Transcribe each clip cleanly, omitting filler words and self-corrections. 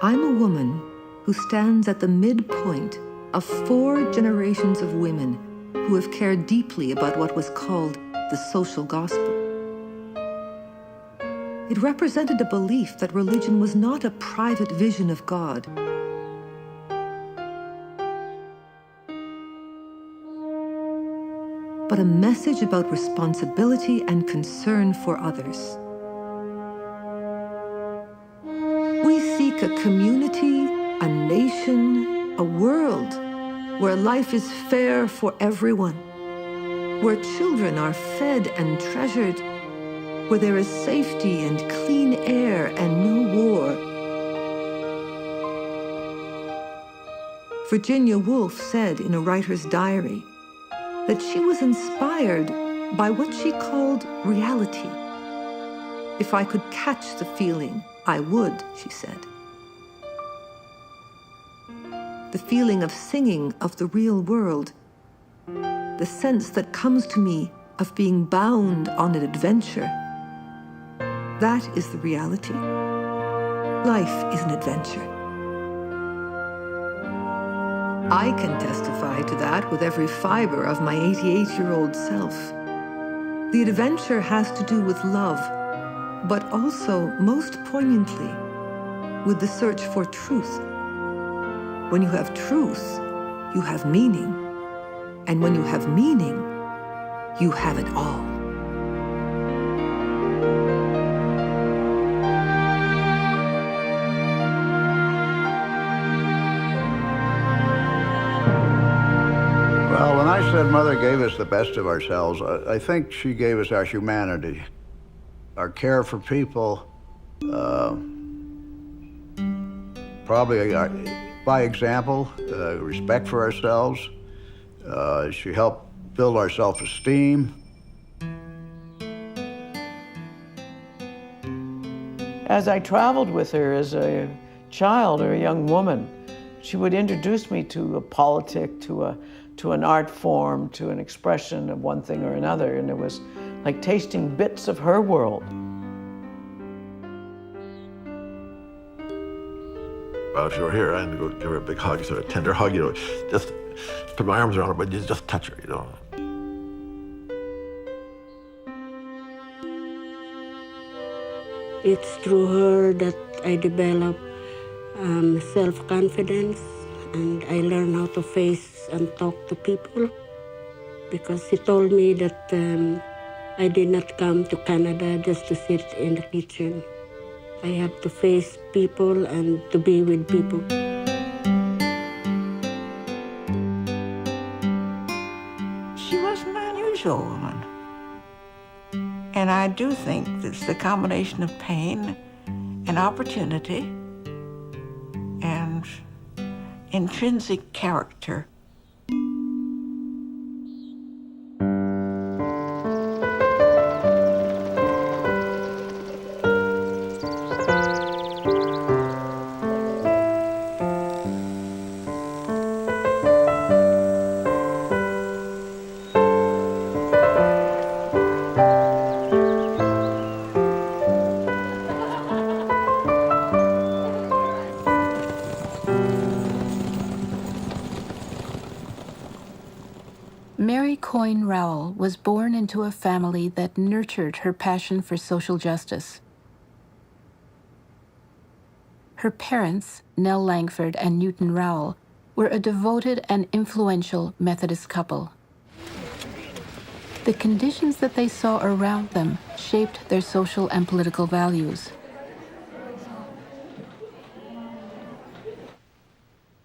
I'm a woman who stands at the midpoint of 4 generations of women who have cared deeply about what was called the social gospel. It represented a belief that religion was not a private vision of God, but a message about responsibility and concern for others. We seek a community, a nation, a world where life is fair for everyone, where children are fed and treasured, where there is safety and clean air and no war. Virginia Woolf said in a writer's diary that she was inspired by what she called reality. If I could catch the feeling, I would, she said. The feeling of singing of the real world, the sense that comes to me of being bound on an adventure. That is the reality. Life is an adventure. I can testify to that with every fiber of my 88-year-old self. The adventure has to do with love, but also, most poignantly, with the search for truth. When you have truth, you have meaning. And when you have meaning, you have it all. Well, when I said Mother gave us the best of ourselves, I think she gave us our humanity, our care for people, probably by example, respect for ourselves. She helped build our self-esteem. As I traveled with her as a child or a young woman, she would introduce me to a politic, to an art form, to an expression of one thing or another, and it was like tasting bits of her world. Well, if you were here, I'd go give her a big hug, sort of tender hug, just put my arms around her, but you just touch her, It's through her that I developed self-confidence, and I learned how to face and talk to people, because she told me that I did not come to Canada just to sit in the kitchen. I have to face people and to be with people. She was an unusual woman. And I do think it's the combination of pain and opportunity and intrinsic character. Mary Coyne Rowell was born into a family that nurtured her passion for social justice. Her parents, Nell Langford and Newton Rowell, were a devoted and influential Methodist couple. The conditions that they saw around them shaped their social and political values.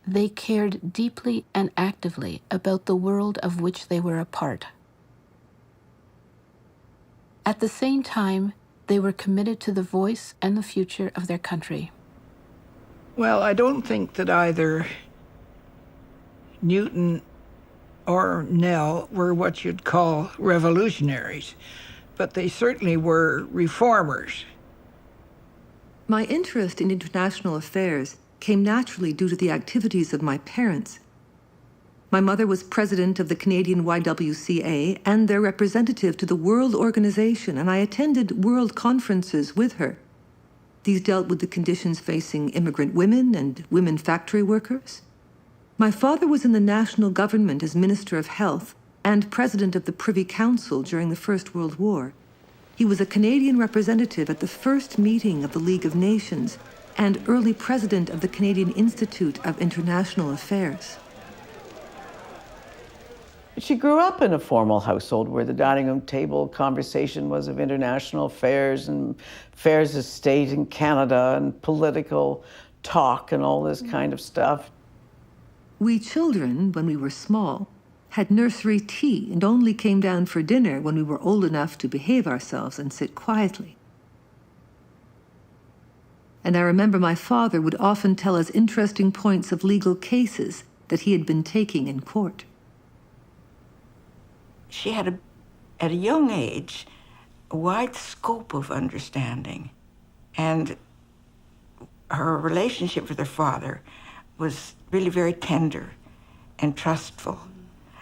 They cared deeply and actively about the world of which they were a part. At the same time, they were committed to the voice and the future of their country. Well, I don't think that either Newton or Nell were what you'd call revolutionaries, but they certainly were reformers. My interest in international affairs came naturally due to the activities of my parents. My mother was president of the Canadian YWCA and their representative to the World Organization, and I attended world conferences with her. These dealt with the conditions facing immigrant women and women factory workers. My father was in the national government as Minister of Health and President of the Privy Council during the First World War. He was a Canadian representative at the first meeting of the League of Nations and early president of the Canadian Institute of International Affairs. She grew up in a formal household where the dining room table conversation was of international affairs and affairs of state in Canada and political talk and all this kind of stuff. We children, when we were small, had nursery tea and only came down for dinner when we were old enough to behave ourselves and sit quietly. And I remember my father would often tell us interesting points of legal cases that he had been taking in court. She had, at a young age, a wide scope of understanding. And her relationship with her father was really very tender and trustful.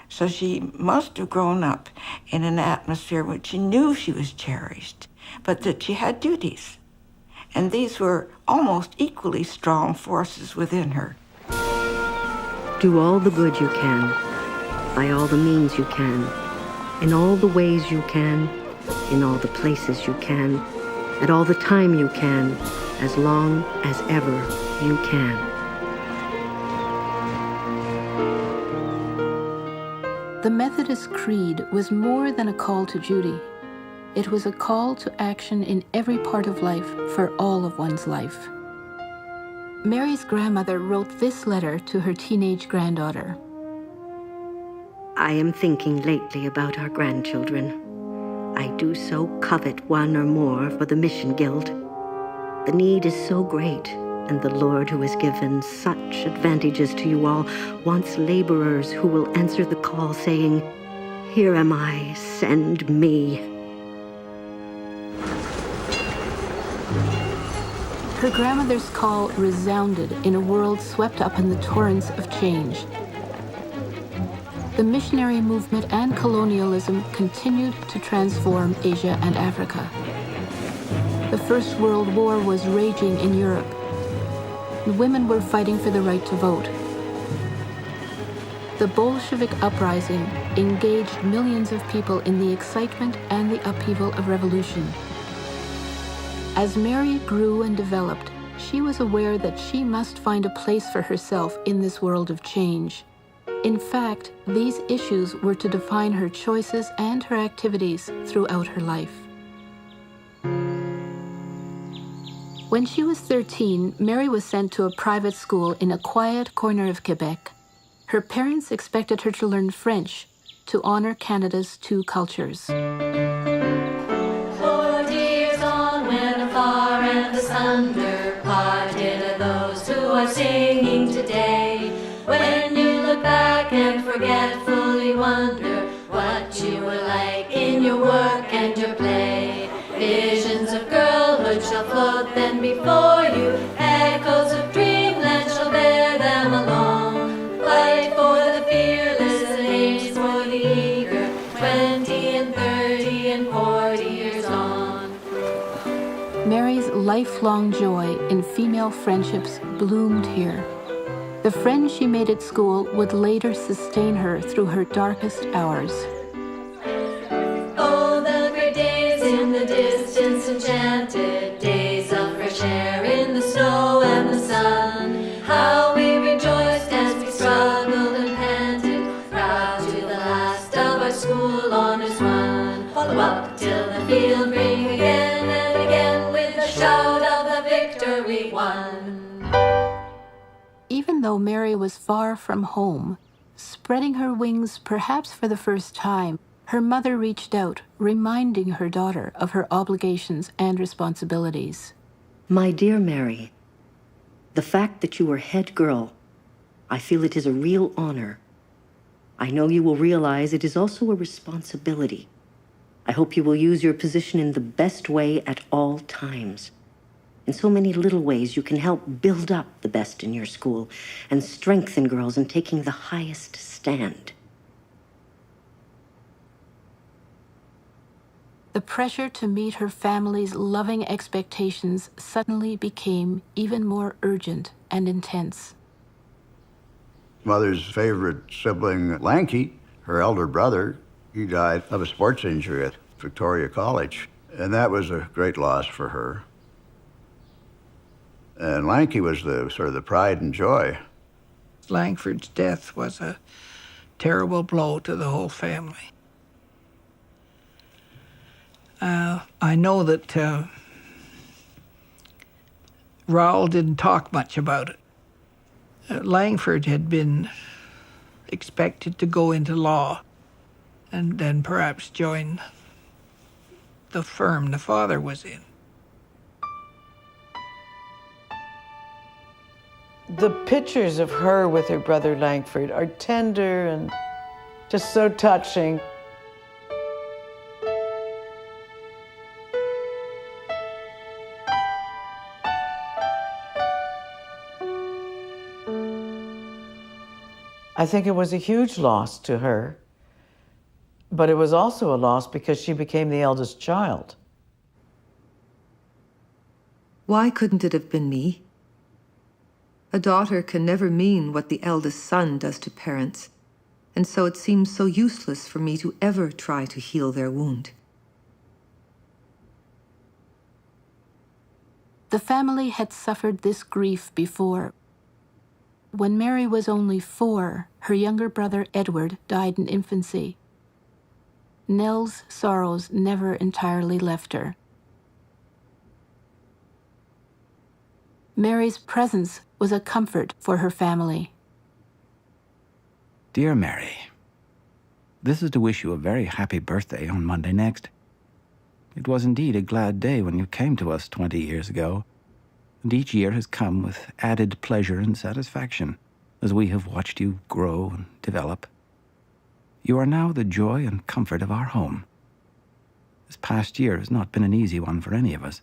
So she must have grown up in an atmosphere which she knew she was cherished, but that she had duties. And these were almost equally strong forces within her. Do all the good you can, by all the means you can, in all the ways you can, in all the places you can, at all the time you can, as long as ever you can. The Methodist Creed was more than a call to duty. It was a call to action in every part of life for all of one's life. Mary's grandmother wrote this letter to her teenage granddaughter. I am thinking lately about our grandchildren. I do so covet one or more for the Mission Guild. The need is so great, and the Lord, who has given such advantages to you all, wants laborers who will answer the call, saying, "Here am I, send me." Her grandmother's call resounded in a world swept up in the torrents of change. The missionary movement and colonialism continued to transform Asia and Africa. The First World War was raging in Europe. Women were fighting for the right to vote. The Bolshevik uprising engaged millions of people in the excitement and the upheaval of revolution. As Mary grew and developed, she was aware that she must find a place for herself in this world of change. In fact, these issues were to define her choices and her activities throughout her life. When she was 13, Mary was sent to a private school in a quiet corner of Quebec. Her parents expected her to learn French to honor Canada's two cultures. 40 years on, when afar and asunder parted are those who are singing today. When you look back and forgetfully wonder what you were like in your work and your play. Visions of girlhood shall float then before you. Echoes of dreamland shall bear them along. Fight for the fearless and aims for the eager. 20 and 30 and 40 years on. Mary's lifelong joy in female friendships bloomed here. The friends she made at school would later sustain her through her darkest hours. Oh, the great days in the distance enchanted, days of fresh air in the snow and the sun. How we rejoiced as we struggled and panted, proud to the last of our school honors won. Follow up till the field ring again and again with the shout of the victory won. Even though Mary was far from home, spreading her wings perhaps for the first time, her mother reached out, reminding her daughter of her obligations and responsibilities. My dear Mary, the fact that you were head girl, I feel it is a real honor. I know you will realize it is also a responsibility. I hope you will use your position in the best way at all times. In so many little ways, you can help build up the best in your school and strengthen girls in taking the highest stand. the pressure to meet her family's loving expectations suddenly became even more urgent and intense. Mother's favorite sibling, Lanky, her elder brother, he died of a sports injury at Victoria College, and that was a great loss for her. And Lanky was the sort of the pride and joy. Langford's death was a terrible blow to the whole family. I know that Rowell didn't talk much about it. Langford had been expected to go into law and then perhaps join the firm the father was in. The pictures of her with her brother Langford are tender and just so touching. I think it was a huge loss to her, but it was also a loss because she became the eldest child. Why couldn't it have been me? A daughter can never mean what the eldest son does to parents, and so it seems so useless for me to ever try to heal their wound. The family had suffered this grief before. When Mary was only 4, her younger brother Edward died in infancy. Nell's sorrows never entirely left her. Mary's presence was a comfort for her family. Dear Mary, this is to wish you a very happy birthday on Monday next. It was indeed a glad day when you came to us 20 years ago, and each year has come with added pleasure and satisfaction as we have watched you grow and develop. You are now the joy and comfort of our home. This past year has not been an easy one for any of us,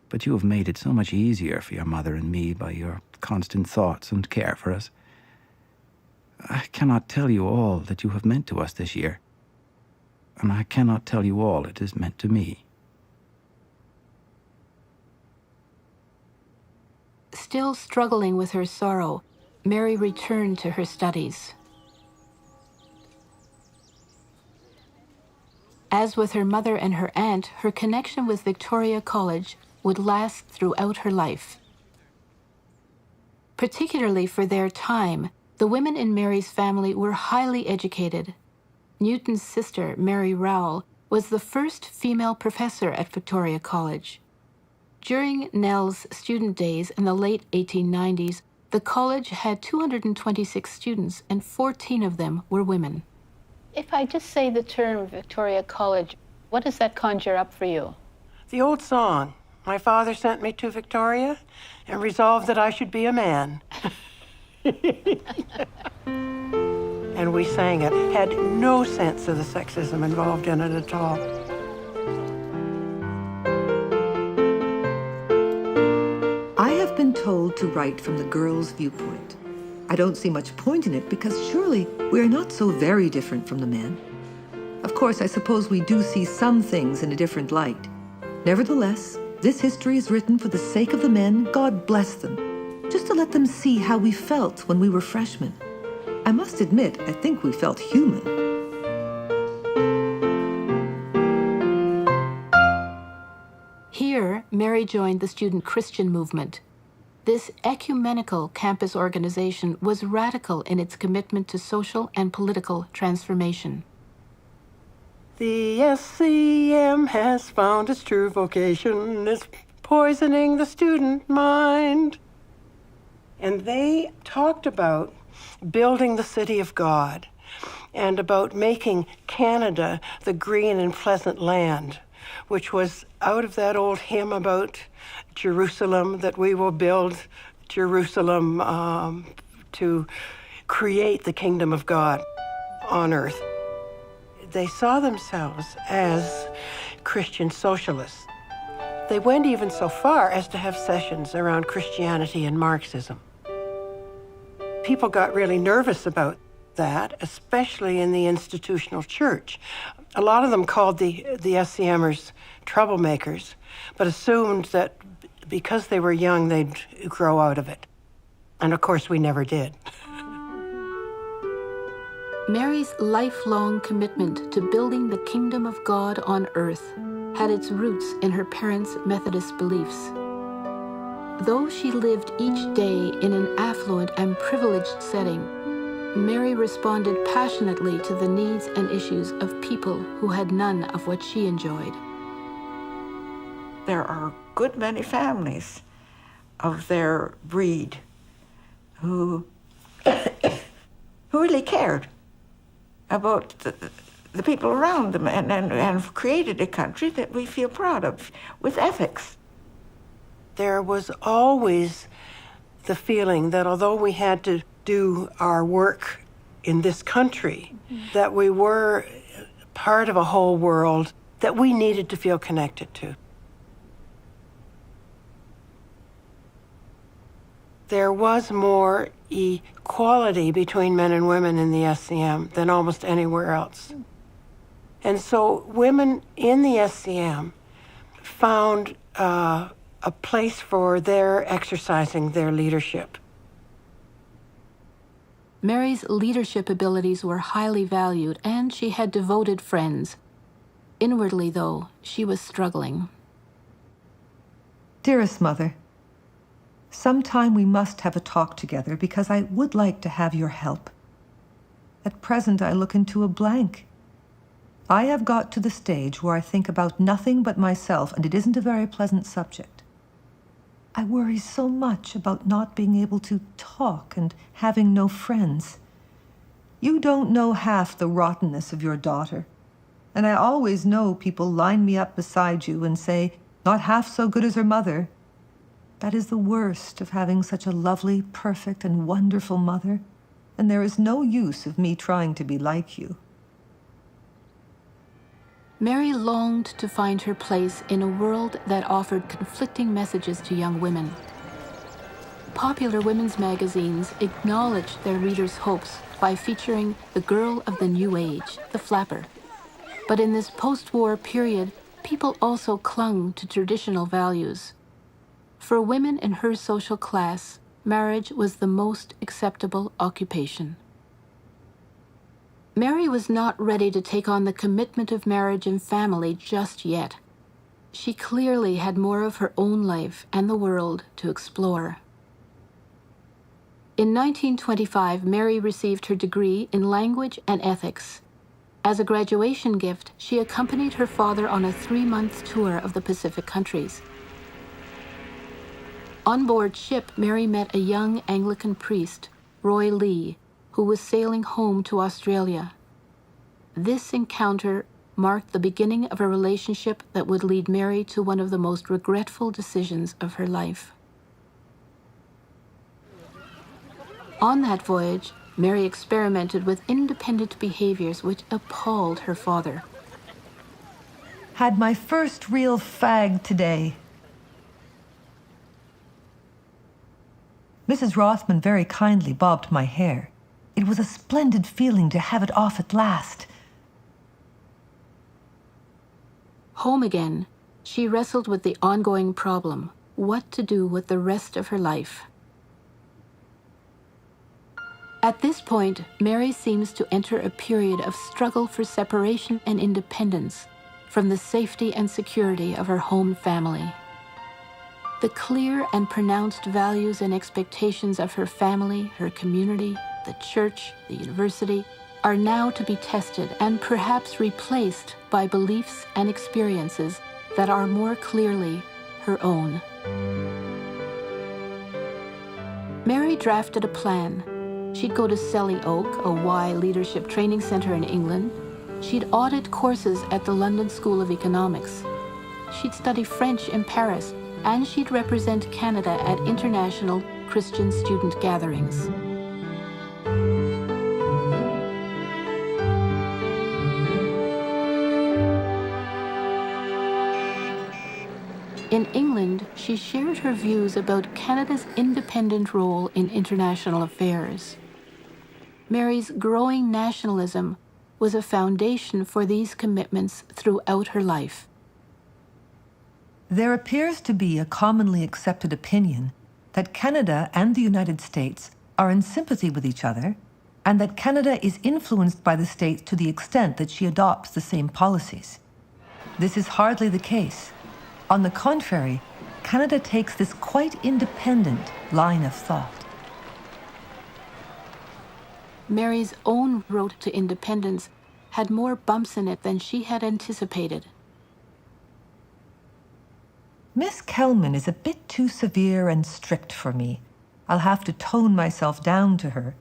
but you have made it so much easier for your mother and me by your constant thoughts and care for us. I cannot tell you all that you have meant to us this year, and I cannot tell you all it has meant to me. Still struggling with her sorrow, Mary returned to her studies. As with her mother and her aunt, her connection with Victoria College would last throughout her life. Particularly for their time, the women in Mary's family were highly educated. Newton's sister, Mary Rowell, was the first female professor at Victoria College. During Nell's student days in the late 1890s, the college had 226 students, and 14 of them were women. If I just say the term Victoria College, what does that conjure up for you? The old song, "My father sent me to Victoria and resolved that I should be a man." And we sang it, had no sense of the sexism involved in it at all. I have been told to write from the girls' viewpoint. I don't see much point in it because surely we are not so very different from the men. Of course, I suppose we do see some things in a different light. Nevertheless, this history is written for the sake of the men, God bless them, just to let them see how we felt when we were freshmen. I must admit, I think we felt human. Here, Mary joined the student Christian movement. This ecumenical campus organization was radical in its commitment to social and political transformation. The SCM has found its true vocation. It's poisoning the student mind. And they talked about building the city of God and about making Canada the green and pleasant land, which was out of that old hymn about Jerusalem, that we will build Jerusalem to create the kingdom of God on earth. They saw themselves as Christian socialists. They went even so far as to have sessions around Christianity and Marxism. People got really nervous about that, especially in the institutional church. A lot of them called the SCMers troublemakers, but assumed that because they were young, they'd grow out of it. And of course, we never did. Mary's lifelong commitment to building the kingdom of God on earth had its roots in her parents' Methodist beliefs. Though she lived each day in an affluent and privileged setting, Mary responded passionately to the needs and issues of people who had none of what she enjoyed. There are a good many families of their breed who really cared about the people around them and created a country that we feel proud of with ethics. There was always the feeling that although we had to do our work in this country, that we were part of a whole world that we needed to feel connected to. There was more equality between men and women in the SCM than almost anywhere else. And so women in the SCM found a place for their exercising their leadership. Mary's leadership abilities were highly valued, and she had devoted friends. Inwardly, though, she was struggling. Dearest Mother, sometime we must have a talk together because I would like to have your help. At present, I look into a blank. I have got to the stage where I think about nothing but myself, and it isn't a very pleasant subject. I worry so much about not being able to talk and having no friends. You don't know half the rottenness of your daughter, and I always know people line me up beside you and say, not half so good as her mother. That is the worst of having such a lovely, perfect, and wonderful mother, and there is no use of me trying to be like you. Mary longed to find her place in a world that offered conflicting messages to young women. Popular women's magazines acknowledged their readers' hopes by featuring the girl of the new age, the flapper. But in this post-war period, people also clung to traditional values. For women in her social class, marriage was the most acceptable occupation. Mary was not ready to take on the commitment of marriage and family just yet. She clearly had more of her own life and the world to explore. In 1925, Mary received her degree in language and ethics. As a graduation gift, she accompanied her father on a 3-month tour of the Pacific countries. On board ship, Mary met a young Anglican priest, Roy Lee, who was sailing home to Australia. This encounter marked the beginning of a relationship that would lead Mary to one of the most regretful decisions of her life. On that voyage, Mary experimented with independent behaviors which appalled her father. Had my first real fag today. Mrs. Rothman very kindly bobbed my hair. It was a splendid feeling to have it off at last. Home again, she wrestled with the ongoing problem, what to do with the rest of her life. At this point, Mary seems to enter a period of struggle for separation and independence from the safety and security of her home family. The clear and pronounced values and expectations of her family, her community, the church, the university, are now to be tested and perhaps replaced by beliefs and experiences that are more clearly her own. Mary drafted a plan. She'd go to Selly Oak, a Y leadership training center in England. She'd audit courses at the London School of Economics. She'd study French in Paris, and she'd represent Canada at international Christian student gatherings. In England, she shared her views about Canada's independent role in international affairs. Mary's growing nationalism was a foundation for these commitments throughout her life. There appears to be a commonly accepted opinion that Canada and the United States are in sympathy with each other, and that Canada is influenced by the States to the extent that she adopts the same policies. This is hardly the case. On the contrary, Canada takes this quite independent line of thought. Mary's own road to independence had more bumps in it than she had anticipated. Miss Kelman is a bit too severe and strict for me. I'll have to tone myself down to her.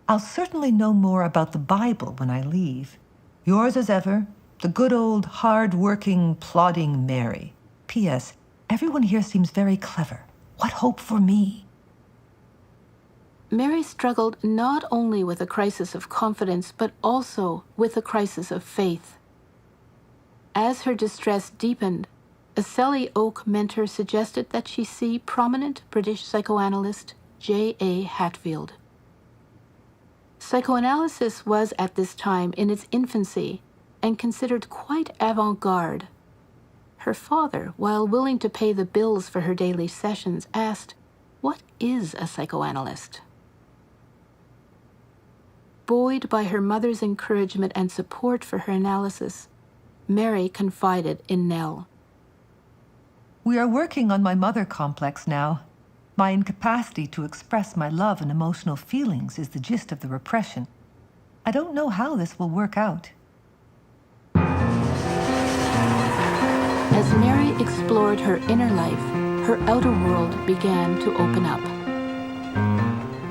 I'll certainly know more about the Bible when I leave. Yours as ever, the good old, hard-working, plodding Mary. P.S. Everyone here seems very clever. What hope for me? Mary struggled not only with a crisis of confidence, but also with a crisis of faith. As her distress deepened, a Selly Oak mentor suggested that she see prominent British psychoanalyst J.A. Hatfield. Psychoanalysis was at this time in its infancy and considered quite avant-garde. Her father, while willing to pay the bills for her daily sessions, asked, "What is a psychoanalyst?" Buoyed by her mother's encouragement and support for her analysis, Mary confided in Nell. We are working on my mother complex now. My incapacity to express my love and emotional feelings is the gist of the repression. I don't know how this will work out. As Mary explored her inner life, her outer world began to open up.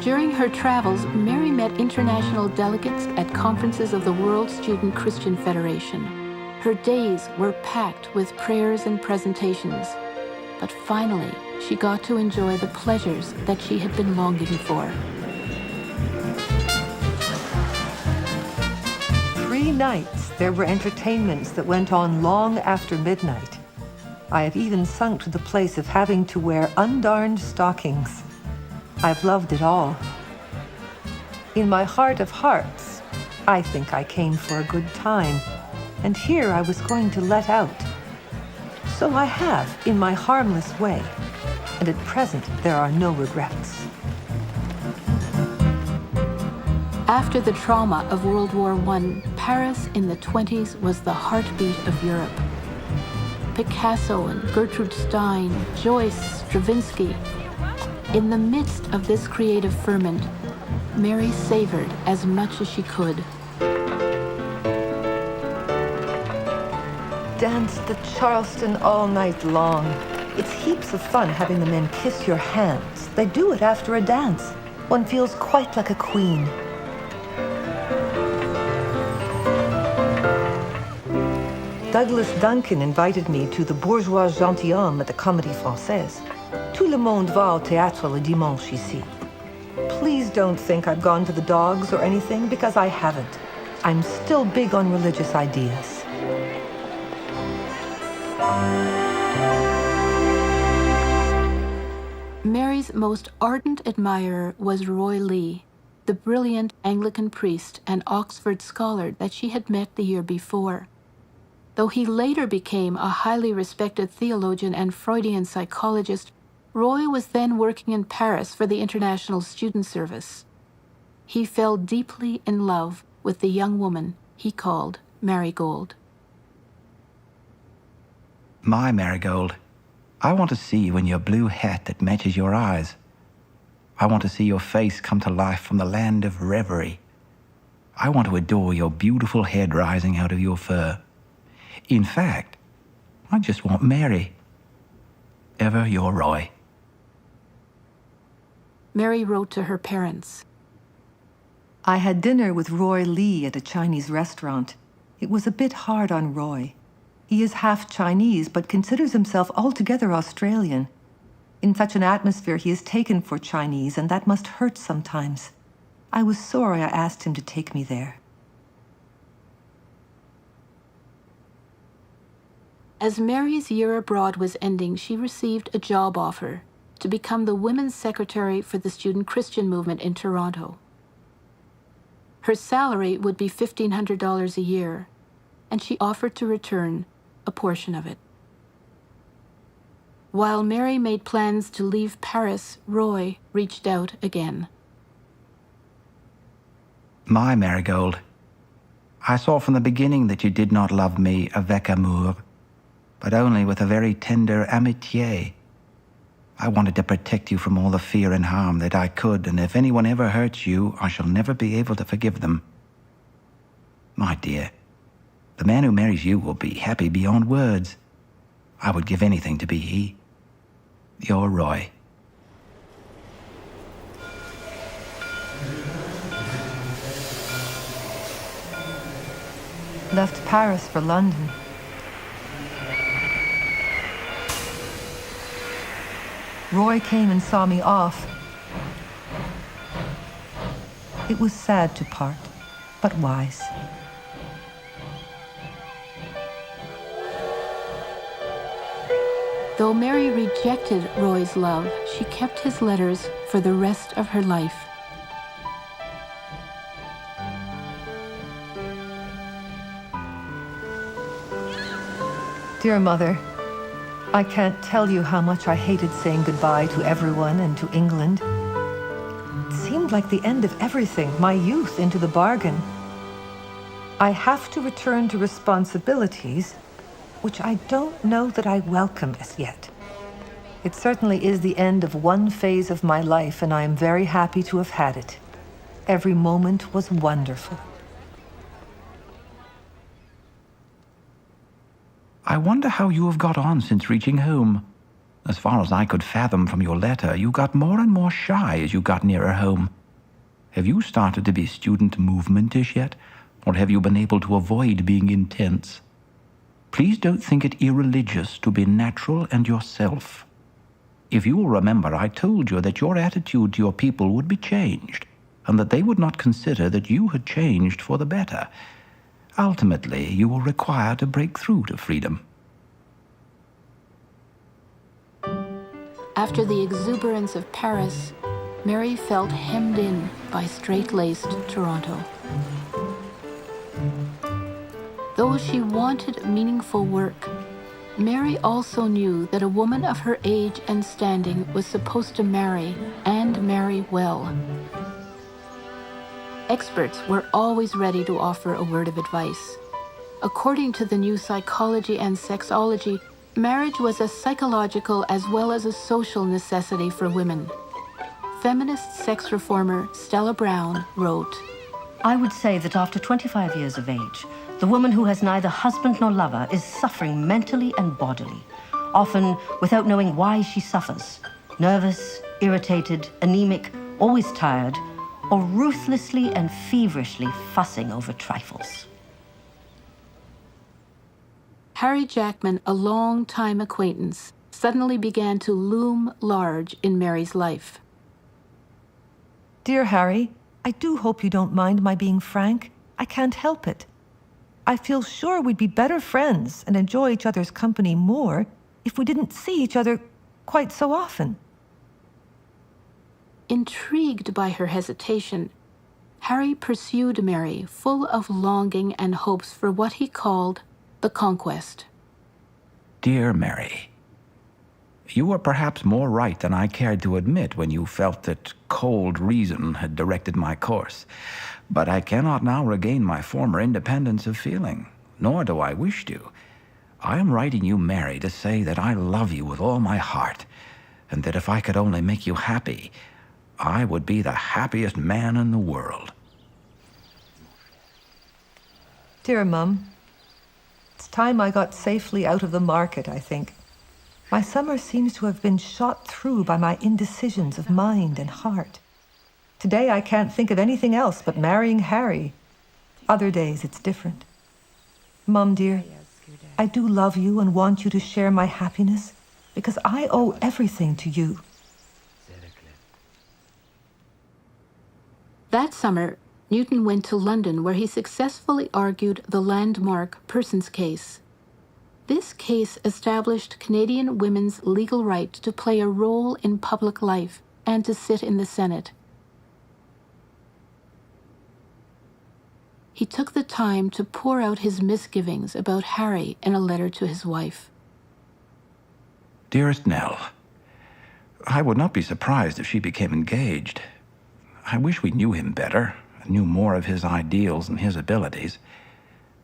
During her travels, Mary met international delegates at conferences of the World Student Christian Federation. Her days were packed with prayers and presentations, but finally, she got to enjoy the pleasures that she had been longing for. 3 nights there were entertainments that went on long after midnight. I have even sunk to the place of having to wear undarned stockings. I've loved it all. In my heart of hearts, I think I came for a good time, and here I was going to let out. So I have, in my harmless way, and at present there are no regrets. After the trauma of World War I, Paris in the 20s was the heartbeat of Europe. Picasso and Gertrude Stein, Joyce, Stravinsky. In the midst of this creative ferment, Mary savored as much as she could. Danced the Charleston all night long. It's heaps of fun having the men kiss your hands. They do it after a dance. One feels quite like a queen. Douglas Duncan invited me to the Bourgeois Gentilhomme at the Comédie Française. Tout le monde va au théâtre le dimanche ici. Please don't think I've gone to the dogs or anything, because I haven't. I'm still big on religious ideas. Mary's most ardent admirer was Roy Lee, the brilliant Anglican priest and Oxford scholar that she had met the year before. Though he later became a highly respected theologian and Freudian psychologist, Roy was then working in Paris for the International Student Service. He fell deeply in love with the young woman he called Marigold. My Marigold, I want to see you in your blue hat that matches your eyes. I want to see your face come to life from the land of reverie. I want to adore your beautiful head rising out of your fur. In fact, I just want Mary. Ever your Roy. Mary wrote to her parents. I had dinner with Roy Lee at a Chinese restaurant. It was a bit hard on Roy. He is half Chinese, but considers himself altogether Australian. In such an atmosphere, he is taken for Chinese, and that must hurt sometimes. I was sorry I asked him to take me there. As Mary's year abroad was ending, she received a job offer to become the women's secretary for the Student Christian movement in Toronto. Her salary would be $1,500 a year, and she offered to return a portion of it. While Mary made plans to leave Paris, Roy reached out again. My Marigold, I saw from the beginning that you did not love me avec amour, but only with a very tender amitié. I wanted to protect you from all the fear and harm that I could, and if anyone ever hurts you, I shall never be able to forgive them. My dear, the man who marries you will be happy beyond words. I would give anything to be he. Your Roy. Left Paris for London. Roy came and saw me off. It was sad to part, but wise. Though Mary rejected Roy's love, she kept his letters for the rest of her life. Dear Mother, I can't tell you how much I hated saying goodbye to everyone and to England. It seemed like the end of everything, my youth into the bargain. I have to return to responsibilities which I don't know that I welcome as yet. It certainly is the end of one phase of my life, and I am very happy to have had it. Every moment was wonderful. I wonder how you have got on since reaching home. As far as I could fathom from your letter, you got more and more shy as you got nearer home. Have you started to be student movementish yet? Or have you been able to avoid being intense? Please don't think it irreligious to be natural and yourself. If you will remember, I told you that your attitude to your people would be changed, and that they would not consider that you had changed for the better. Ultimately, you will require to break through to freedom. After the exuberance of Paris, Mary felt hemmed in by straight-laced Toronto. Though she wanted meaningful work, Mary also knew that a woman of her age and standing was supposed to marry, and marry well. Experts were always ready to offer a word of advice. According to the new psychology and sexology, marriage was a psychological as well as a social necessity for women. Feminist sex reformer Stella Brown wrote, I would say that after 25 years of age, the woman who has neither husband nor lover is suffering mentally and bodily, often without knowing why she suffers. Nervous, irritated, anemic, always tired, or ruthlessly and feverishly fussing over trifles. Harry Jackman, a long-time acquaintance, suddenly began to loom large in Mary's life. Dear Harry, I do hope you don't mind my being frank. I can't help it. I feel sure we'd be better friends and enjoy each other's company more if we didn't see each other quite so often. Intrigued by her hesitation, Harry pursued Mary, full of longing and hopes for what he called the conquest. Dear Mary, you were perhaps more right than I cared to admit when you felt that cold reason had directed my course. But I cannot now regain my former independence of feeling, nor do I wish to. I am writing you, Mary, to say that I love you with all my heart, and that if I could only make you happy, I would be the happiest man in the world. Dear Mum, it's time I got safely out of the market, I think. My summer seems to have been shot through by my indecisions of mind and heart. Today I can't think of anything else but marrying Harry. Other days it's different. Mum, dear, I do love you and want you to share my happiness because I owe everything to you. That summer, Newton went to London where he successfully argued the landmark Persons case. This case established Canadian women's legal right to play a role in public life and to sit in the Senate. he took the time to pour out his misgivings about Harry in a letter to his wife. Dearest Nell, I would not be surprised if she became engaged. I wish we knew him better, knew more of his ideals and his abilities.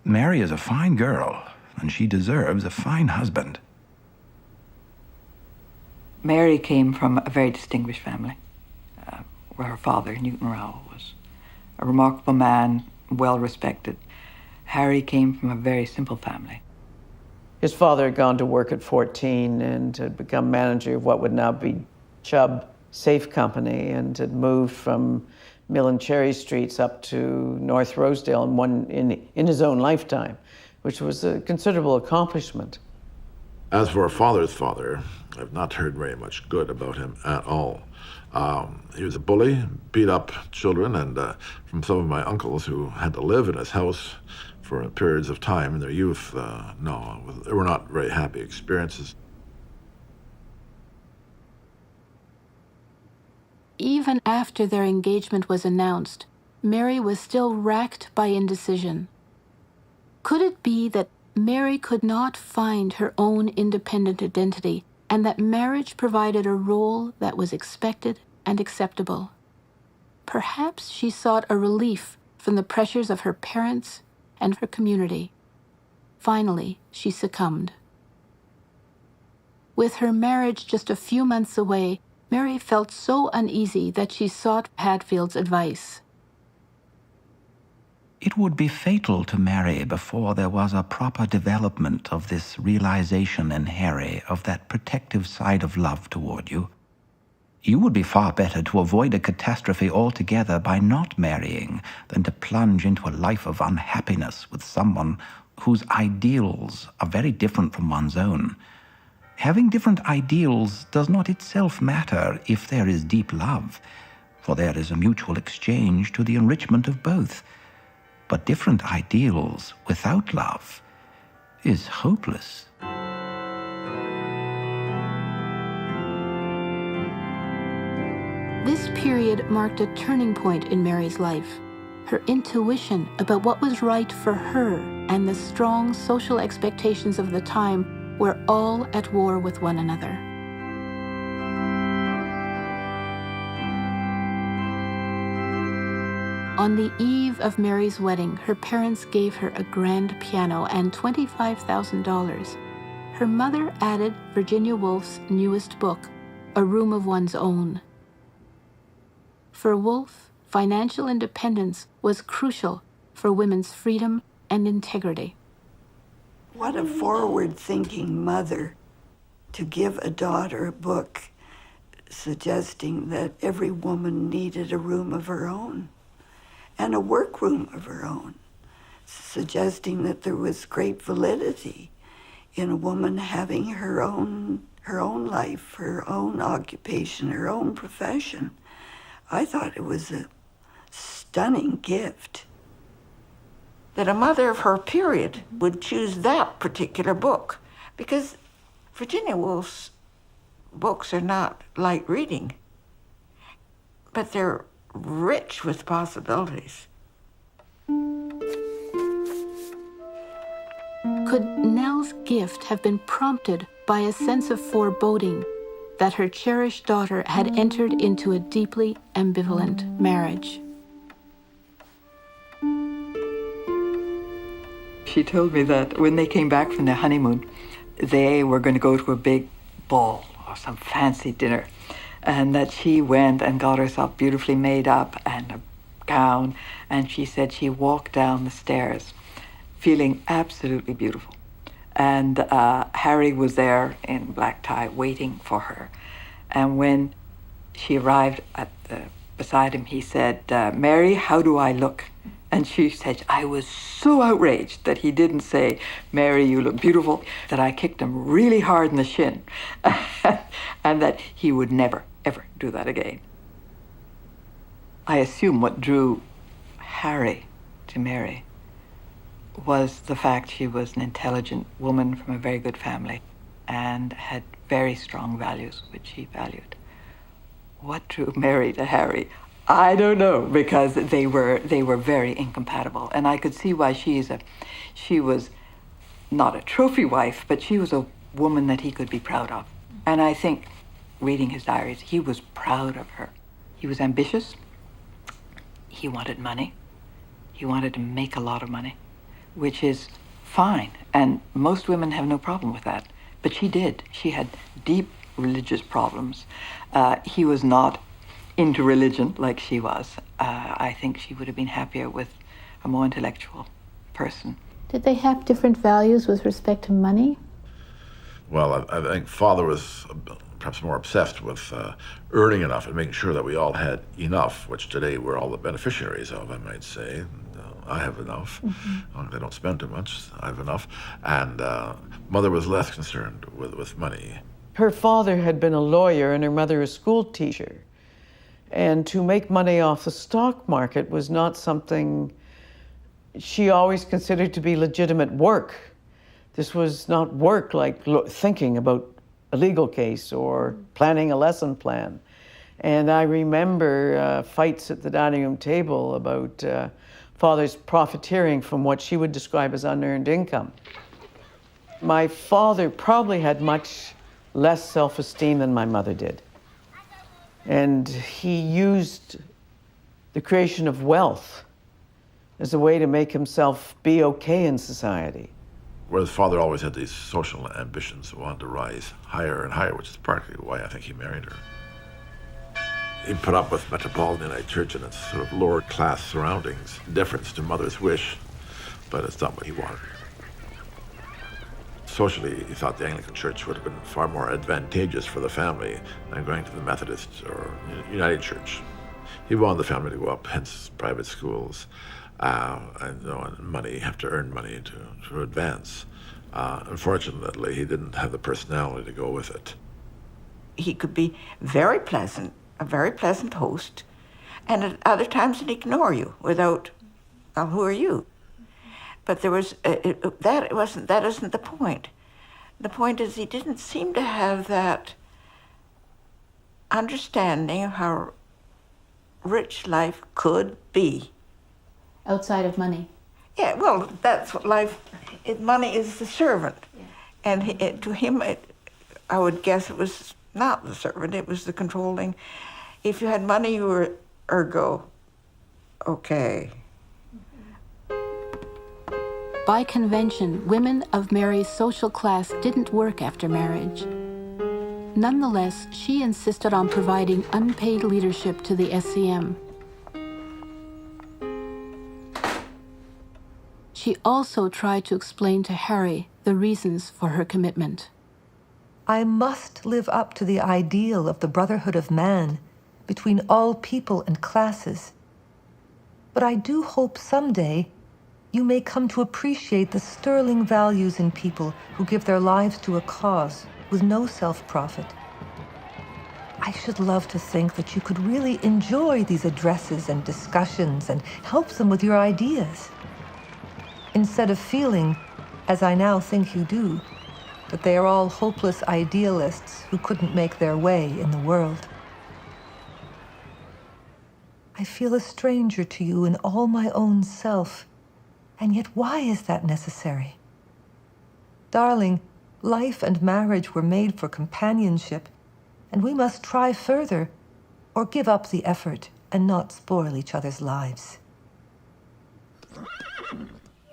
Mary is a fine girl, and she deserves a fine husband. Mary came from a very distinguished family, where her father, Newton Rowell, was a remarkable man, well respected. Harry came from a very simple family. His father had gone to work at 14 and had become manager of what would now be Chubb Safe Company, and had moved from Mill and Cherry Streets up to North Rosedale in his own lifetime, which was a considerable accomplishment. As for her father's father, I've not heard very much good about him at all. He was a bully, beat up children, and from some of my uncles who had to live in his house for periods of time in their youth, no, they were not very happy experiences. Even after their engagement was announced, Mary was still racked by indecision. Could it be that Mary could not find her own independent identity, and that marriage provided a role that was expected and acceptable? Perhaps she sought a relief from the pressures of her parents and her community. Finally, she succumbed. With her marriage just a few months away, Mary felt so uneasy that she sought Hadfield's advice. It would be fatal to Mary before there was a proper development of this realization in Harry of that protective side of love toward you. You would be far better to avoid a catastrophe altogether by not marrying than to plunge into a life of unhappiness with someone whose ideals are very different from one's own. Having different ideals does not itself matter if there is deep love, for there is a mutual exchange to the enrichment of both. But different ideals without love is hopeless. This period marked a turning point in Mary's life. Her intuition about what was right for her and the strong social expectations of the time were all at war with one another. On the eve of Mary's wedding, her parents gave her a grand piano and $25,000. Her mother added Virginia Woolf's newest book, A Room of One's Own. For Woolf, financial independence was crucial for women's freedom and integrity. What a forward-thinking mother to give a daughter a book suggesting that every woman needed a room of her own and a workroom of her own, suggesting that there was great validity in a woman having her own life, her own occupation, her own profession. I thought it was a stunning gift. That a mother of her period would choose that particular book, because Virginia Woolf's books are not light reading, but they're rich with possibilities. Could Nell's gift have been prompted by a sense of foreboding that her cherished daughter had entered into a deeply ambivalent marriage? She told me that when they came back from their honeymoon, they were going to go to a big ball or some fancy dinner, and that she went and got herself beautifully made up and a gown, and she said she walked down the stairs feeling absolutely beautiful. And Harry was there in black tie waiting for her. And when she arrived beside him, he said, "Mary, how do I look?" And she said, I was so outraged that he didn't say, "Mary, you look beautiful," that I kicked him really hard in the shin and that he would never, ever do that again. I assume what drew Harry to Mary was the fact she was an intelligent woman from a very good family and had very strong values, which he valued. What drew Mary to Harry, I don't know, because they were very incompatible, and I could see why she was not a trophy wife, but she was a woman that he could be proud of. And I think, reading his diaries, he was proud of her. He was ambitious. He wanted money. He wanted to make a lot of money, which is fine, and most women have no problem with that. But she did. She had deep religious problems. He was not into religion like she was. I think she would have been happier with a more intellectual person. Did they have different values with respect to money? Well, I think father was perhaps more obsessed with earning enough and making sure that we all had enough, which today we're all the beneficiaries of, I might say. I have enough. Mm-hmm. I don't spend too much. I have enough. And mother was less concerned with money. Her father had been a lawyer and her mother a school teacher. And to make money off the stock market was not something she always considered to be legitimate work. This was not work like thinking about a legal case or planning a lesson plan. And I remember fights at the dining room table about father's profiteering from what she would describe as unearned income. My father probably had much less self-esteem than my mother did. And he used the creation of wealth as a way to make himself be okay in society. Whereas father always had these social ambitions, wanted to rise higher and higher, which is partly why I think he married her. He put up with Metropolitan United Church and its sort of lower class surroundings, deference to mother's wish, but it's not what he wanted. Socially, he thought the Anglican Church would have been far more advantageous for the family than going to the Methodist or United Church. He wanted the family to go up, hence private schools, and money, have to earn money to advance. Unfortunately, he didn't have the personality to go with it. He could be very pleasant, a very pleasant host, and at other times he'd ignore you without, well, who are you? But there was, that isn't the point. The point is he didn't seem to have that understanding of how rich life could be. Outside of money? Yeah, well, that's what life, money is the servant. Yeah. And to him, I would guess it was not the servant, it was the controlling. If you had money, you were ergo okay. By convention, women of Mary's social class didn't work after marriage. Nonetheless, she insisted on providing unpaid leadership to the SCM. She also tried to explain to Harry the reasons for her commitment. I must live up to the ideal of the brotherhood of man between all people and classes. But I do hope someday you may come to appreciate the sterling values in people who give their lives to a cause with no self-profit. I should love to think that you could really enjoy these addresses and discussions and help them with your ideas, instead of feeling, as I now think you do, that they are all hopeless idealists who couldn't make their way in the world. I feel a stranger to you in all my own self. And yet, why is that necessary? Darling, life and marriage were made for companionship, and we must try further or give up the effort and not spoil each other's lives.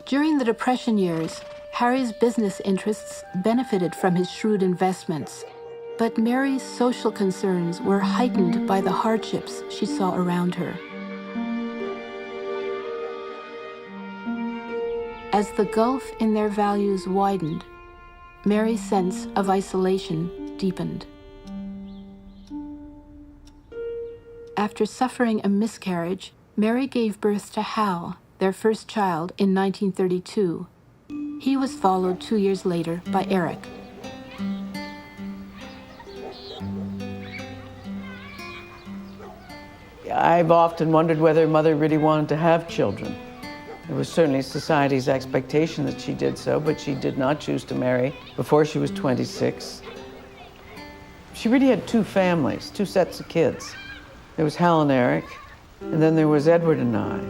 During the Depression years, Harry's business interests benefited from his shrewd investments, but Mary's social concerns were heightened by the hardships she saw around her. As the gulf in their values widened, Mary's sense of isolation deepened. After suffering a miscarriage, Mary gave birth to Hal, their first child, in 1932. He was followed 2 years later by Eric. I've often wondered whether Mother really wanted to have children. It was certainly society's expectation that she did so, but she did not choose to marry before she was 26. She really had two families, two sets of kids. There was Hal and Eric, And then there was Edward and I.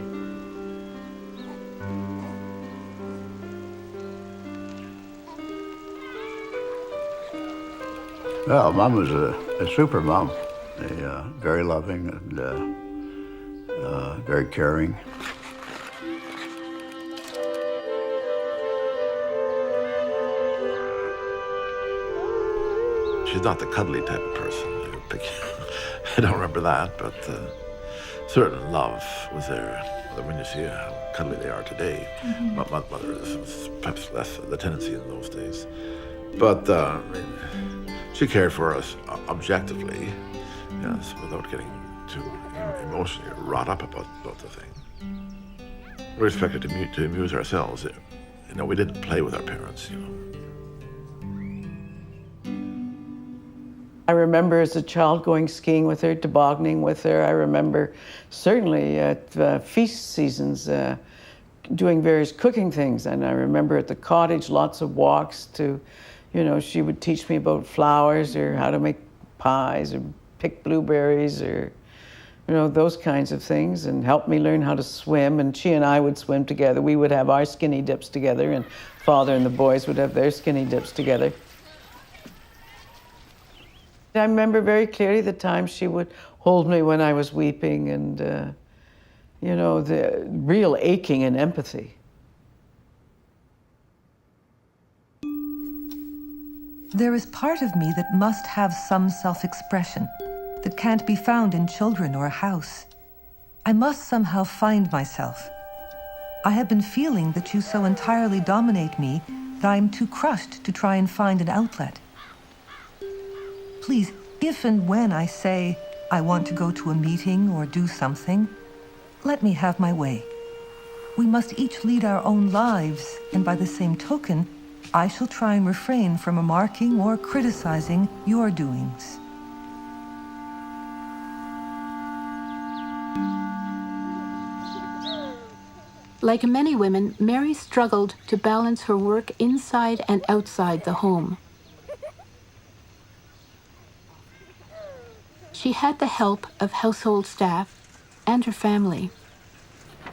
Well, Mom was a super mom, very loving and very caring. She's not the cuddly type of person. I don't remember that, but certain love was there. When you see how cuddly they are today, my mother was perhaps less the tendency in those days. But I mean, she cared for us objectively, yes, without getting too emotionally wrought up about the thing. We expected to amuse ourselves. You know, we didn't play with our parents, you know. I remember as a child going skiing with her, tobogganing with her. I remember certainly at feast seasons doing various cooking things. And I remember at the cottage lots of walks to, you know, she would teach me about flowers or how to make pies or pick blueberries or, you know, those kinds of things, and help me learn how to swim. And she and I would swim together. We would have our skinny dips together, and Father and the boys would have their skinny dips together. I remember very clearly the time she would hold me when I was weeping and, you know, the real aching and empathy. There is part of me that must have some self-expression that can't be found in children or a house. I must somehow find myself. I have been feeling that you so entirely dominate me that I am too crushed to try and find an outlet. Please, if and when I say I want to go to a meeting or do something, let me have my way. We must each lead our own lives, and by the same token, I shall try and refrain from remarking or criticizing your doings. Like many women, Mary struggled to balance her work inside and outside the home. She had the help of household staff and her family.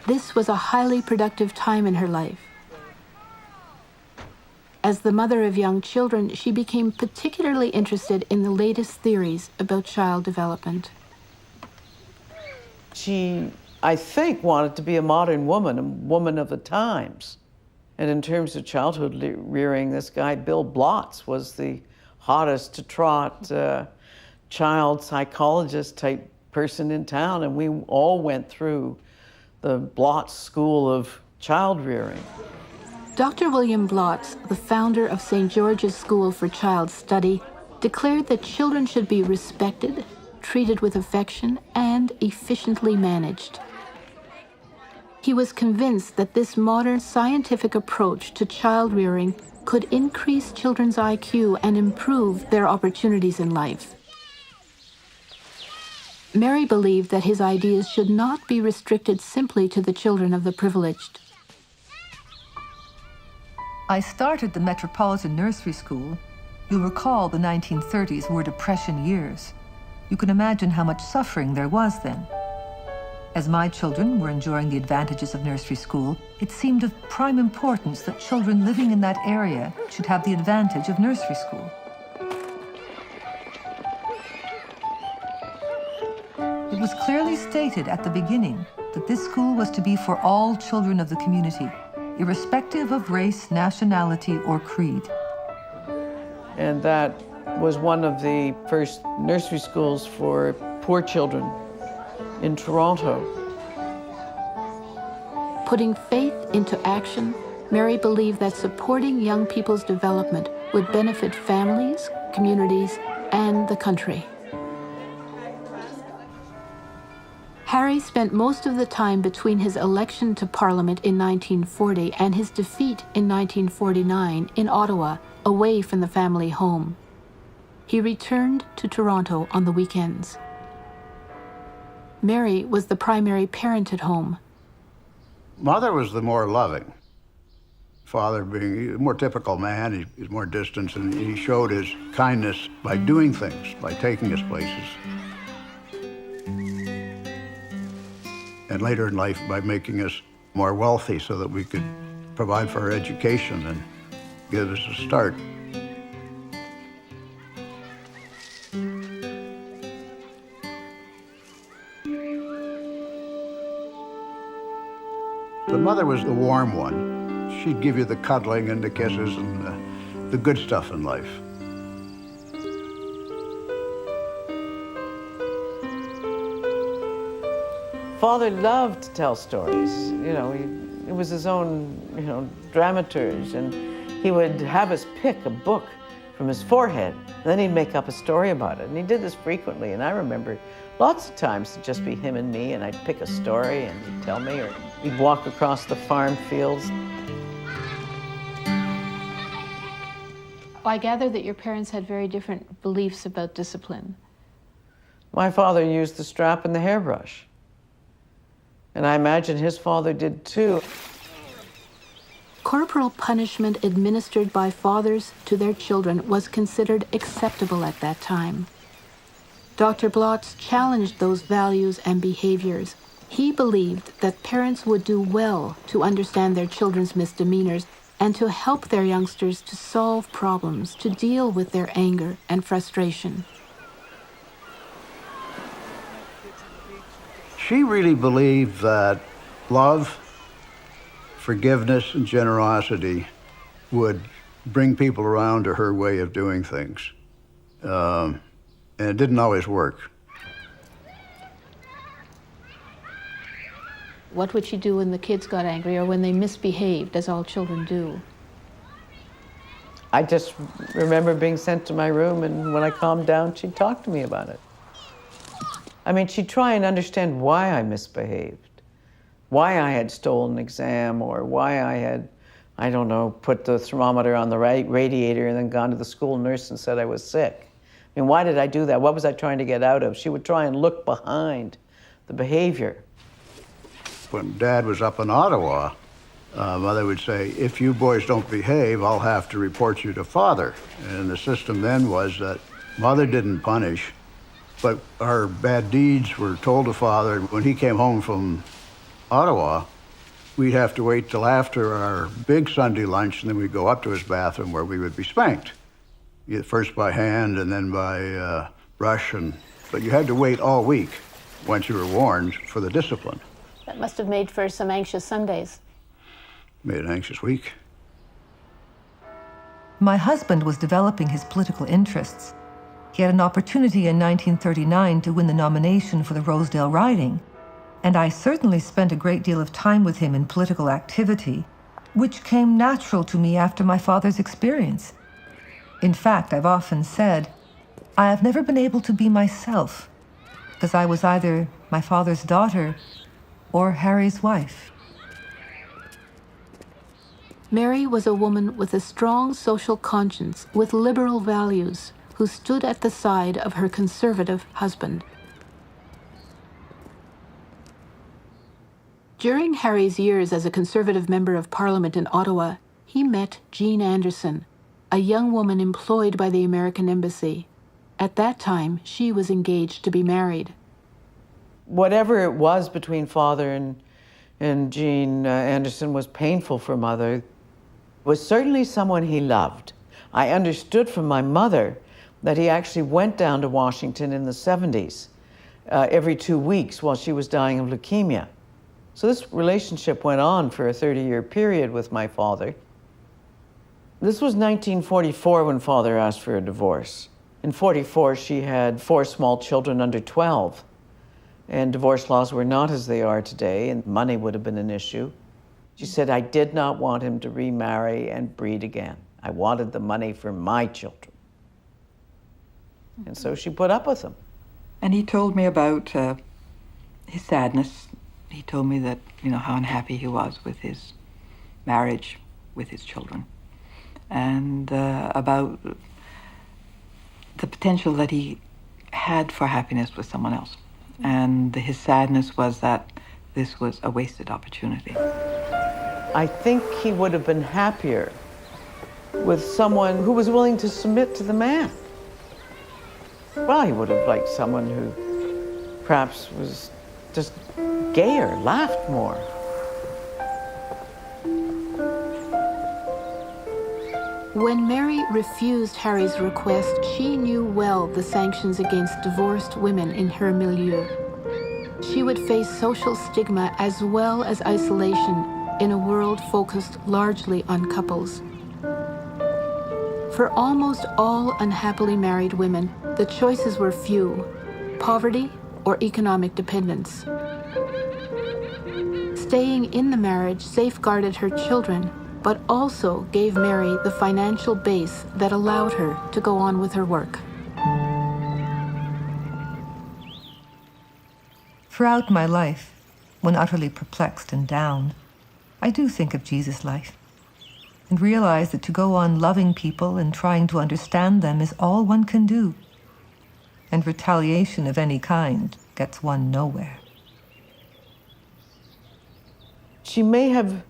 This was a highly productive time in her life. As the mother of young children, she became particularly interested in the latest theories about child development. She, I think, wanted to be a modern woman, a woman of the times. And in terms of childhood rearing, this guy, Bill Blotz, was the hottest to trot child psychologist type person in town, and we all went through the Blotz School of Child Rearing. Dr. William Blotz, the founder of St. George's School for Child Study, declared that children should be respected, treated with affection, and efficiently managed. He was convinced that this modern scientific approach to child rearing could increase children's IQ and improve their opportunities in life. Mary believed that his ideas should not be restricted simply to the children of the privileged. I started the Metropolitan Nursery School. You'll recall the 1930s were Depression years. You can imagine how much suffering there was then. As my children were enjoying the advantages of nursery school, it seemed of prime importance that children living in that area should have the advantage of nursery school. It was clearly stated at the beginning that this school was to be for all children of the community, irrespective of race, nationality, or creed. And that was one of the first nursery schools for poor children in Toronto. Putting faith into action, Mary believed that supporting young people's development would benefit families, communities, and the country. Harry spent most of the time between his election to Parliament in 1940 and his defeat in 1949 in Ottawa, away from the family home. He returned to Toronto on the weekends. Mary was the primary parent at home. Mother was the more loving. Father being a more typical man, he's more distant, and he showed his kindness by doing things, by taking us places. and later in life by making us more wealthy so that we could provide for our education and give us a start. The mother was the warm one. She'd give you the cuddling and the kisses and the good stuff in life. Father loved to tell stories. You know, he was his own, dramaturge, and he would have us pick a book from his forehead, and then he'd make up a story about it. And he did this frequently, and I remember lots of times it'd just be him and me, and I'd pick a story, and he'd tell me, or we'd walk across the farm fields. I gather that your parents had very different beliefs about discipline. My father used the strap and the hairbrush. And I imagine his father did too. Corporal punishment administered by fathers to their children was considered acceptable at that time. Dr. Blotz challenged those values and behaviors. He believed that parents would do well to understand their children's misdemeanors and to help their youngsters to solve problems, to deal with their anger and frustration. She really believed that love, forgiveness, and generosity would bring people around to her way of doing things. And it didn't always work. What would she do when the kids got angry or when they misbehaved, as all children do? I just remember being sent to my room, and when I calmed down, she'd talk to me about it. I mean, she'd try and understand why I misbehaved, why I had stolen an exam, or why I had, I don't know, put the thermometer on the radiator and then gone to the school nurse and said I was sick. I mean, why did I do that? What was I trying to get out of? She would try and look behind the behavior. When Dad was up in Ottawa, Mother would say, if you boys don't behave, I'll have to report you to Father. And the system then was that Mother didn't punish, but our bad deeds were told to Father. When he came home from Ottawa, we'd have to wait till after our big Sunday lunch, and then we'd go up to his bathroom where we would be spanked. First by hand and then by brush, but you had to wait all week once you were warned for the discipline. That must have made for some anxious Sundays. Made an anxious week. My husband was developing his political interests. He had an opportunity in 1939 to win the nomination for the Rosedale riding, and I certainly spent a great deal of time with him in political activity, which came natural to me after my father's experience. In fact, I've often said, I have never been able to be myself, because I was either my father's daughter or Harry's wife. Mary was a woman with a strong social conscience, with liberal values, who stood at the side of her conservative husband. During Harry's years as a Conservative Member of Parliament in Ottawa, he met Jean Anderson, a young woman employed by the American Embassy. At that time, she was engaged to be married. Whatever it was between Father and Jean Anderson was painful for Mother. Was certainly someone he loved. I understood from my mother that he actually went down to Washington in the 70s every 2 weeks while she was dying of leukemia. So this relationship went on for a 30-year period with my father. This was 1944 when Father asked for a divorce. In 44, she had 4 small children under 12. And divorce laws were not as they are today, and money would have been an issue. She said, I did not want him to remarry and breed again. I wanted the money for my children. And so she put up with him. And he told me about his sadness. He told me that, how unhappy he was with his marriage, with his children, and about the potential that he had for happiness with someone else. And his sadness was that this was a wasted opportunity. I think he would have been happier with someone who was willing to submit to the man. Well, he would have liked someone who perhaps was just gayer, laughed more. When Mary refused Harry's request, she knew well the sanctions against divorced women in her milieu. She would face social stigma as well as isolation in a world focused largely on couples. For almost all unhappily married women, the choices were few: poverty or economic dependence. Staying in the marriage safeguarded her children, but also gave Mary the financial base that allowed her to go on with her work. Throughout my life, when utterly perplexed and down, I do think of Jesus' life and realize that to go on loving people and trying to understand them is all one can do, and retaliation of any kind gets one nowhere. She may have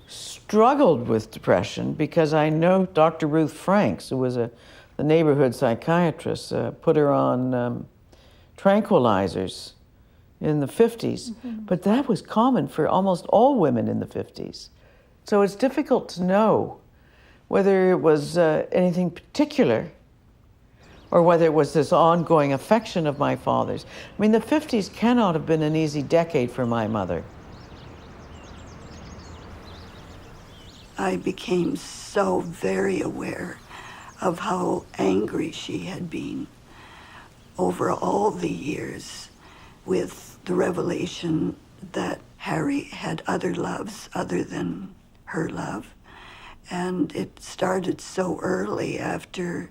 struggled with depression because I know Dr. Ruth Franks, who was the neighborhood psychiatrist, put her on tranquilizers in the 50s. But that was common for almost all women in the 50s. So it's difficult to know whether it was anything particular or whether it was this ongoing affection of my father's. I mean, the 50s cannot have been an easy decade for my mother. I became so very aware of how angry she had been over all the years with the revelation that Harry had other loves other than her love. And it started so early after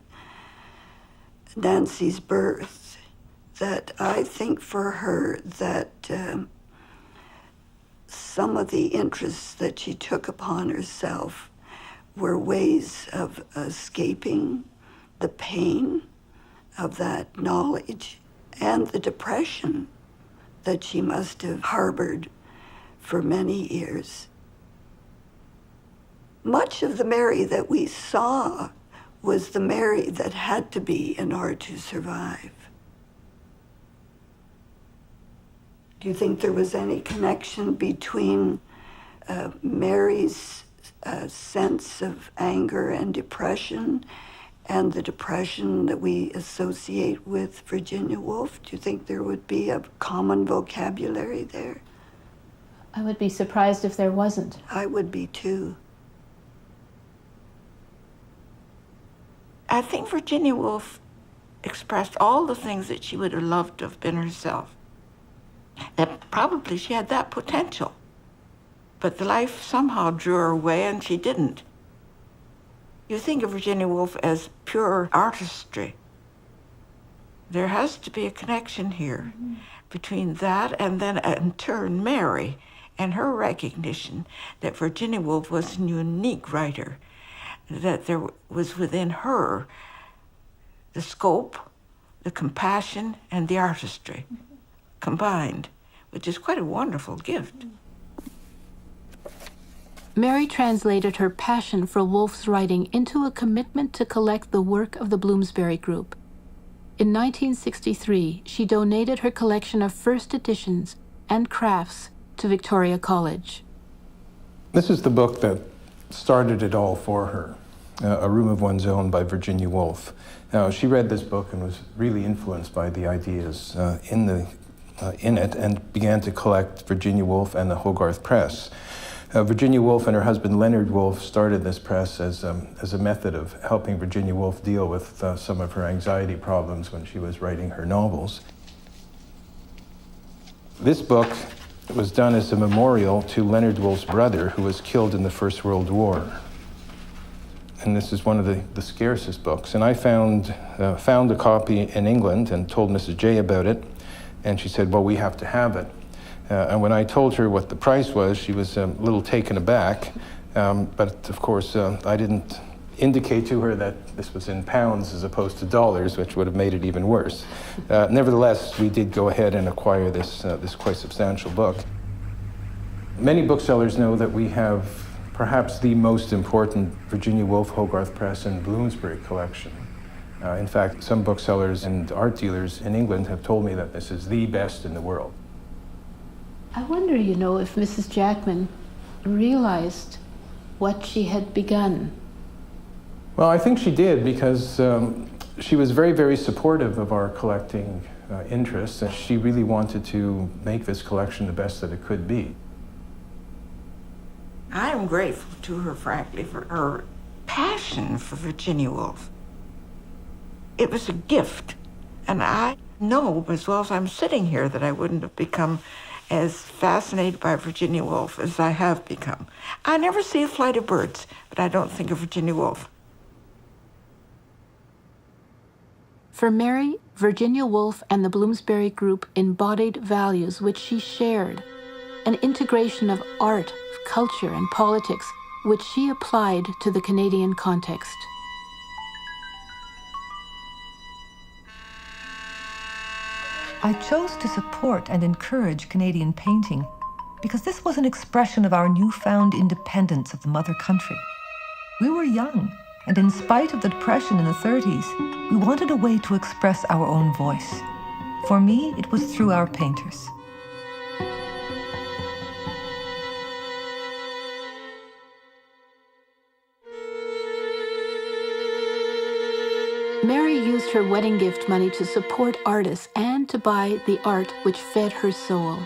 Nancy's birth that I think for her that some of the interests that she took upon herself were ways of escaping the pain of that knowledge and the depression that she must have harbored for many years. Much of the Mary that we saw was the Mary that had to be in order to survive. Do you think there was any connection between Mary's sense of anger and depression and the depression that we associate with Virginia Woolf? Do you think there would be a common vocabulary there? I would be surprised if there wasn't. I would be too. I think Virginia Woolf expressed all the things that she would have loved to have been herself. That probably she had that potential. But the life somehow drew her away and she didn't. You think of Virginia Woolf as pure artistry. There has to be a connection here between that and then in turn Mary and her recognition that Virginia Woolf was a unique writer, that there was within her the scope, the compassion, and the artistry combined, which is quite a wonderful gift. Mary translated her passion for Woolf's writing into a commitment to collect the work of the Bloomsbury Group. In 1963, she donated her collection of first editions and crafts to Victoria College. This is the book that started it all for her, A Room of One's Own by Virginia Woolf. Now, she read this book and was really influenced by the ideas in it and began to collect Virginia Woolf and the Hogarth Press. Virginia Woolf and her husband Leonard Woolf started this press as a method of helping Virginia Woolf deal with some of her anxiety problems when she was writing her novels. This book was done as a memorial to Leonard Woolf's brother, who was killed in the First World War. And this is one of the scarcest books. And I found a copy in England and told Mrs. J about it. And she said, well, we have to have it. And when I told her what the price was, she was a little taken aback. But of course, I didn't indicate to her that this was in pounds as opposed to dollars, which would have made it even worse. Nevertheless, we did go ahead and acquire this quite substantial book. Many booksellers know that we have perhaps the most important Virginia Woolf, Hogarth Press, and Bloomsbury collection. In fact, some booksellers and art dealers in England have told me that this is the best in the world. I wonder, if Mrs. Jackman realized what she had begun. Well, I think she did, because she was very, very supportive of our collecting interests, and she really wanted to make this collection the best that it could be. I am grateful to her, frankly, for her passion for Virginia Woolf. It was a gift, and I know as well as I'm sitting here that I wouldn't have become as fascinated by Virginia Woolf as I have become. I never see a flight of birds, but I don't think of Virginia Woolf. For Mary, Virginia Woolf and the Bloomsbury Group embodied values which she shared, an integration of art, culture, and politics which she applied to the Canadian context. I chose to support and encourage Canadian painting because this was an expression of our newfound independence of the mother country. We were young, and in spite of the Depression in the 30s, we wanted a way to express our own voice. For me, it was through our painters. Mary used her wedding gift money to support artists and to buy the art which fed her soul.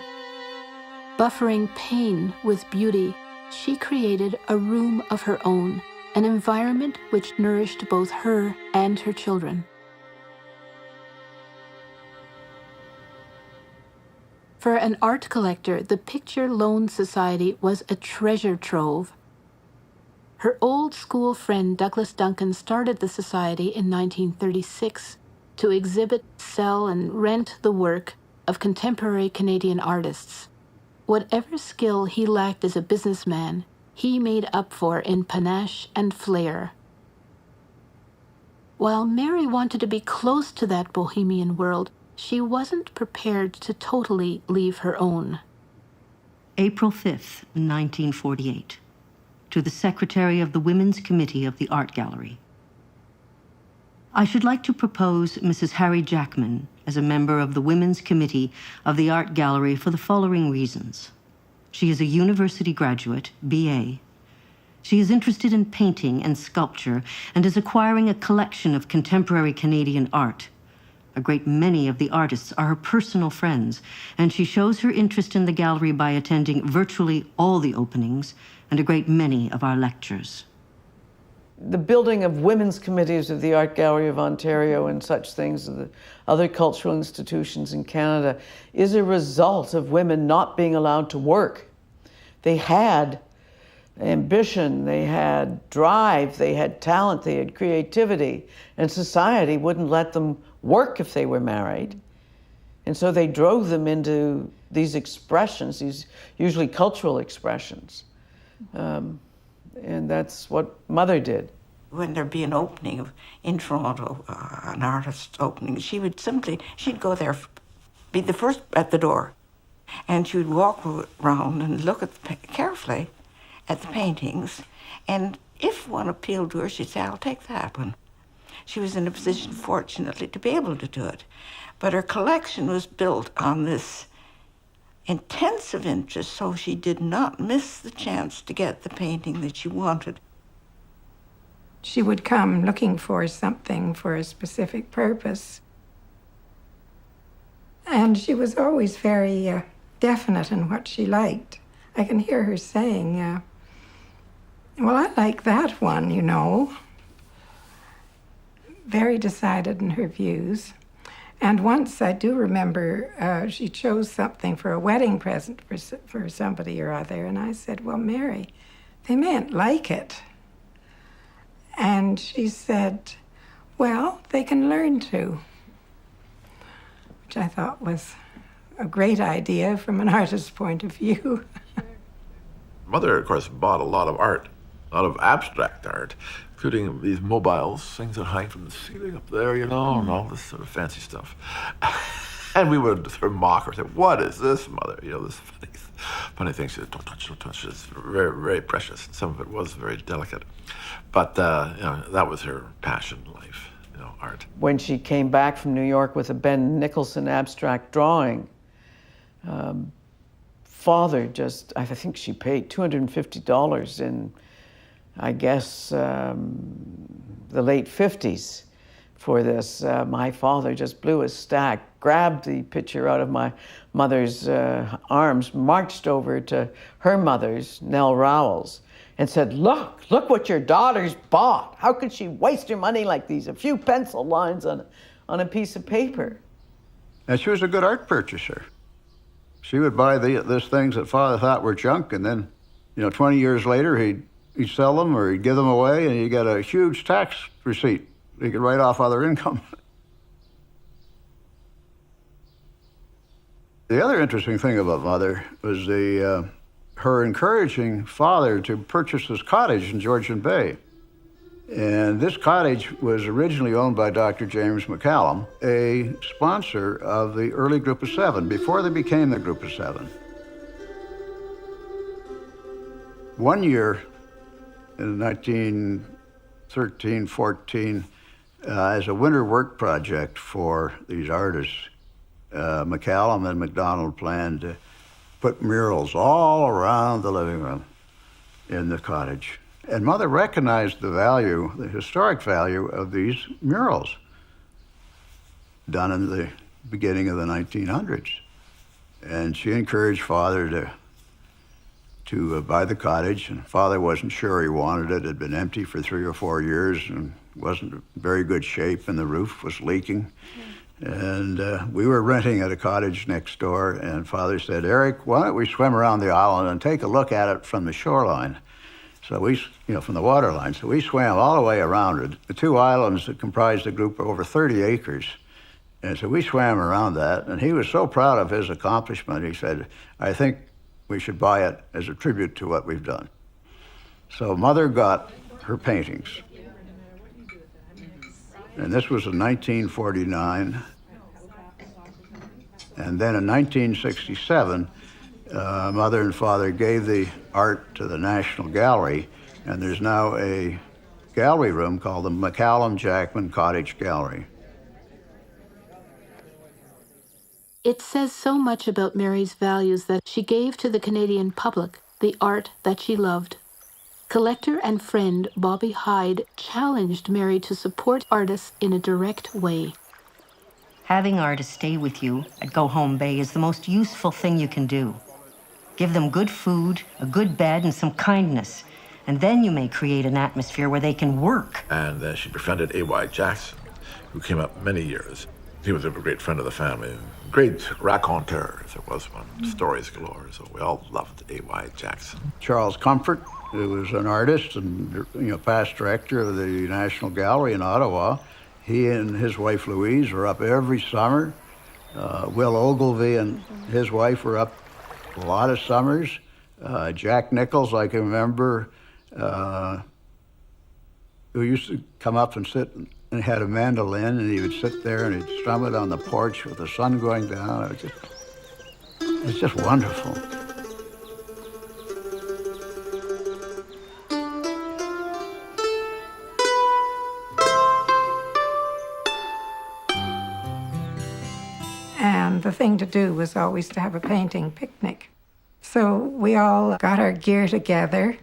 Buffering pain with beauty, she created a room of her own, an environment which nourished both her and her children. For an art collector, the Picture Loan Society was a treasure trove. Her old school friend Douglas Duncan started the society in 1936 to exhibit, sell, and rent the work of contemporary Canadian artists. Whatever skill he lacked as a businessman, he made up for in panache and flair. While Mary wanted to be close to that bohemian world, she wasn't prepared to totally leave her own. April 5th, 1948. To the Secretary of the Women's Committee of the Art Gallery. I should like to propose Mrs. Harry Jackman as a member of the Women's Committee of the Art Gallery for the following reasons. She is a university graduate, BA. She is interested in painting and sculpture and is acquiring a collection of contemporary Canadian art. A great many of the artists are her personal friends, and she shows her interest in the gallery by attending virtually all the openings and a great many of our lectures. The building of women's committees of the Art Gallery of Ontario and such things, the other cultural institutions in Canada, is a result of women not being allowed to work. They had ambition, they had drive, they had talent, they had creativity, and society wouldn't let them work if they were married. And so they drove them into these expressions, these usually cultural expressions. And that's what Mother did. When there'd be an opening in Toronto, an artist's opening, she'd go there, be the first at the door, and she would walk around and look carefully at the paintings, and if one appealed to her, she'd say, I'll take that one. She was in a position, fortunately, to be able to do it. But her collection was built on this intensive interest, so she did not miss the chance to get the painting that she wanted. She would come looking for something for a specific purpose. And she was always very definite in what she liked. I can hear her saying, well, I like that one, you know. Very decided in her views. And once I do remember she chose something for a wedding present for somebody or other, and I said, well, Mary, they mayn't like it. And she said, well, they can learn to, which I thought was a great idea from an artist's point of view. Mother, of course, bought a lot of art, a lot of abstract art, including these mobiles, things that hang from the ceiling up there, and all this sort of fancy stuff. And we would sort of mock her, say, what is this, Mother? This funny thing. She said, don't touch. It's very, very precious. Some of it was very delicate. But, that was her passion in life, art. When she came back from New York with a Ben Nicholson abstract drawing, father just, I think she paid $250 in, I guess, the late 50s for this. My father just blew a stack, grabbed the picture out of my mother's arms, marched over to her mother's, Nell Rowell's, and said, look what your daughter's bought. How could she waste her money like these? A few pencil lines on a piece of paper. And she was a good art purchaser. She would buy these things that Father thought were junk, and then, 20 years later, he'd sell them or he'd give them away, and you get a huge tax receipt. He could write off other income. The other interesting thing about Mother was her encouraging Father to purchase this cottage in Georgian Bay. And this cottage was originally owned by Dr. James McCallum, a sponsor of the early Group of Seven, before they became the Group of Seven. One year in 1913, 14, as a winter work project for these artists, McCallum and MacDonald planned to put murals all around the living room in the cottage. And Mother recognized the value, the historic value of these murals done in the beginning of the 1900s. And she encouraged Father to buy the cottage, and Father wasn't sure he wanted it. It had been empty for 3 or 4 years and wasn't in very good shape, and the roof was leaking. And we were renting at a cottage next door, and Father said, Eric, why don't we swim around the island and take a look at it from the shoreline? So we, from the water line. So we swam all the way around it. The 2 islands that comprised the group were over 30 acres. And so we swam around that, and he was so proud of his accomplishment, he said, I think we should buy it as a tribute to what we've done. So Mother got her paintings. And this was in 1949. And then in 1967, Mother and Father gave the art to the National Gallery, and there's now a gallery room called the McCallum Jackman Cottage Gallery. It says so much about Mary's values that she gave to the Canadian public the art that she loved. Collector and friend Bobby Hyde challenged Mary to support artists in a direct way. Having artists stay with you at Go Home Bay is the most useful thing you can do. Give them good food, a good bed, and some kindness. And then you may create an atmosphere where they can work. And then she befriended A.Y. Jackson, who came up many years. He was a great friend of the family. Great raconteur, if there was one. Stories galore. So we all loved A.Y. Jackson. Charles Comfort, who was an artist and past director of the National Gallery in Ottawa. He and his wife Louise were up every summer. Will Ogilvy and his wife were up a lot of summers. Jack Nichols, I can remember, who used to come up and sit and had a mandolin, and he would sit there and he'd strum it on the porch with the sun going down. It was just wonderful. And the thing to do was always to have a painting picnic. So we all got our gear together.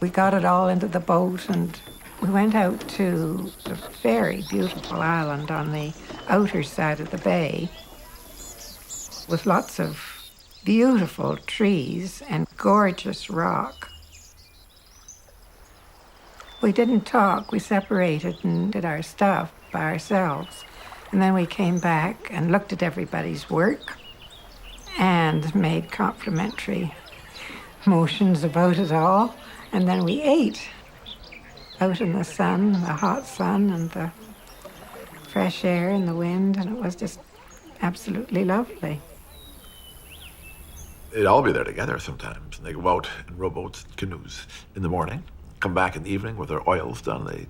We got it all into the boat, and we went out to a very beautiful island on the outer side of the bay with lots of beautiful trees and gorgeous rock. We didn't talk. We separated and did our stuff by ourselves. And then we came back and looked at everybody's work and made complimentary motions about it all. And then we ate out in the sun, the hot sun and the fresh air and the wind, and it was just absolutely lovely. They'd all be there together sometimes. And they'd go out in rowboats and canoes in the morning, come back in the evening with their oils done. They'd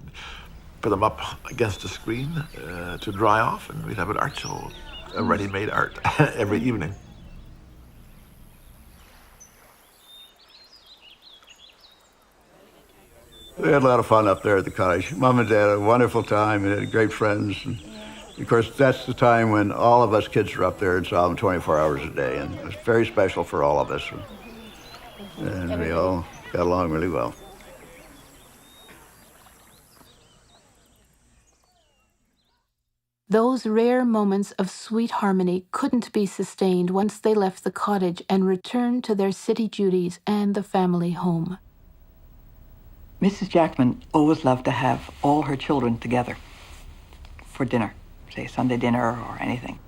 put them up against a screen to dry off, and we'd have an art show, a ready-made art every evening. We had a lot of fun up there at the cottage. Mom and Dad had a wonderful time and had great friends. And Of course, that's the time when all of us kids were up there and saw them 24 hours a day, and it was very special for all of us. And we all got along really well. Those rare moments of sweet harmony couldn't be sustained once they left the cottage and returned to their city duties and the family home. Mrs. Jackman always loved to have all her children together for dinner, say Sunday dinner or anything.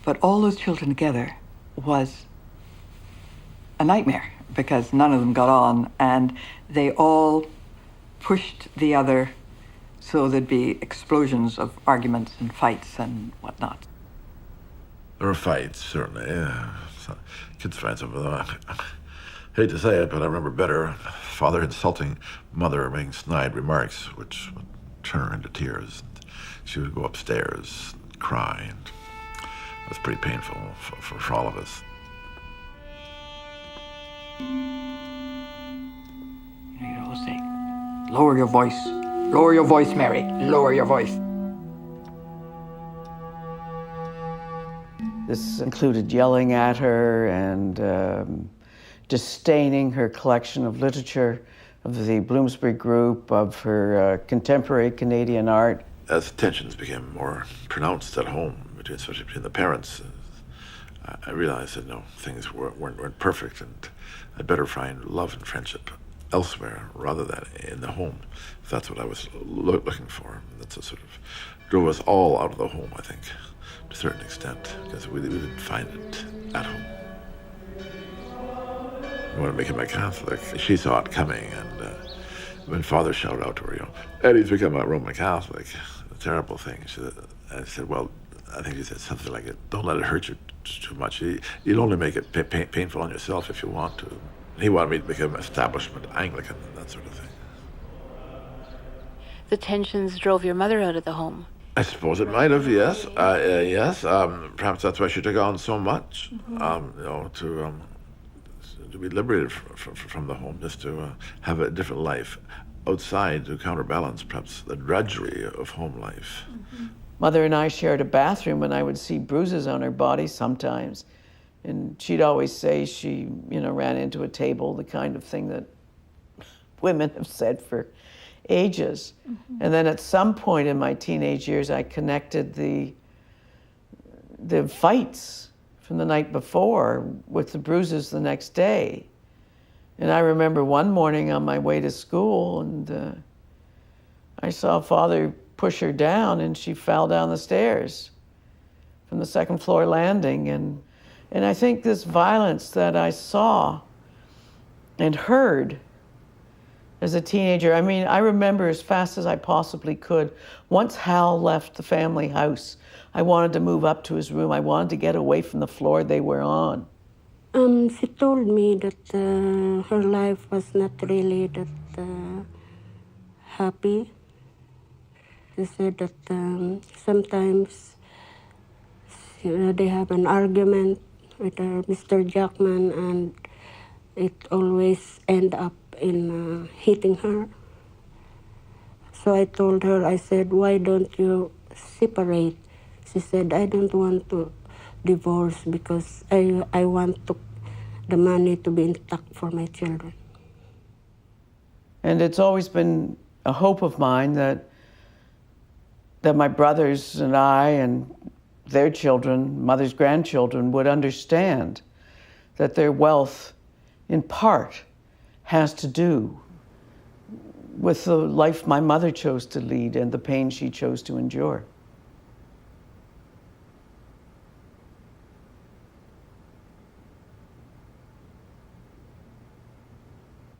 But all those children together was a nightmare because none of them got on, and they all pushed the other, so there'd be explosions of arguments and fights and whatnot. There were fights, certainly. Yeah. Kids fights over them. I hate to say it, but I remember better father insulting mother, making snide remarks, which would turn her into tears. She would go upstairs and cry, and it was pretty painful for all of us. You'd always say, lower your voice. Lower your voice, Mary. Lower your voice. This included yelling at her and disdaining her collection of literature, of the Bloomsbury Group, of her contemporary Canadian art. As tensions became more pronounced at home, especially between the parents, I realized that things weren't perfect, and I'd better find love and friendship elsewhere rather than in the home. If that's what I was looking for. That's what sort of drove us all out of the home, I think, to a certain extent, because we didn't find it at home. I wanted to make him a Catholic. She saw it coming, and when Father shouted out to her, Eddie's become a Roman Catholic, a terrible thing. I said, well, I think he said something like, don't let it hurt you too much. You'll only make it painful on yourself if you want to. He wanted me to become establishment Anglican and that sort of thing. The tensions drove your mother out of the home. I suppose it might have, yes. Yes. Perhaps that's why she took on so much, to be liberated from the home, just to have a different life outside to counterbalance perhaps the drudgery of home life. Mm-hmm. Mother and I shared a bathroom, and I would see bruises on her body sometimes. And she'd always say she, ran into a table, the kind of thing that women have said for ages. Mm-hmm. And then at some point in my teenage years, I connected the fights from the night before with the bruises the next day. And I remember one morning on my way to school, and I saw Father push her down, and she fell down the stairs from the second floor landing. And I think this violence that I saw and heard as a teenager, I remember as fast as I possibly could. Once Hal left the family house, I wanted to move up to his room. I wanted to get away from the floor they were on. She told me that her life was not really that happy. She said that sometimes they have an argument with Mr. Jackman, and it always end up in hitting her. So I told her, I said, why don't you separate? She said, I don't want to divorce because I want the money to be intact for my children. And it's always been a hope of mine that my brothers and I and their children, mother's grandchildren, would understand that their wealth, in part, has to do with the life my mother chose to lead and the pain she chose to endure.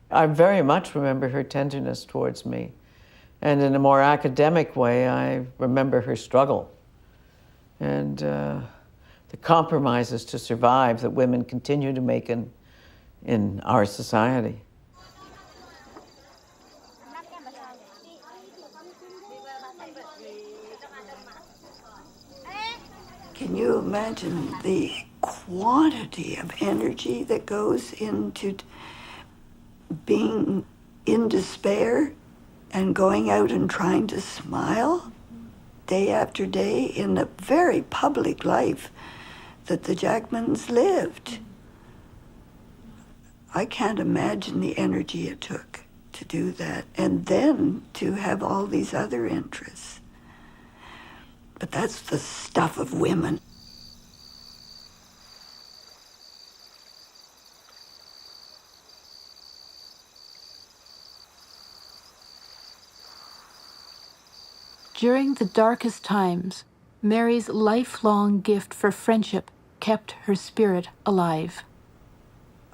I very much remember her tenderness towards me. And in a more academic way, I remember her struggle and the compromises to survive that women continue to make in our society. Can you imagine the quantity of energy that goes into being in despair and going out and trying to smile? day after day in the very public life that the Jackmans lived. I can't imagine the energy it took to do that, and then to have all these other interests. But that's the stuff of women. During the darkest times, Mary's lifelong gift for friendship kept her spirit alive.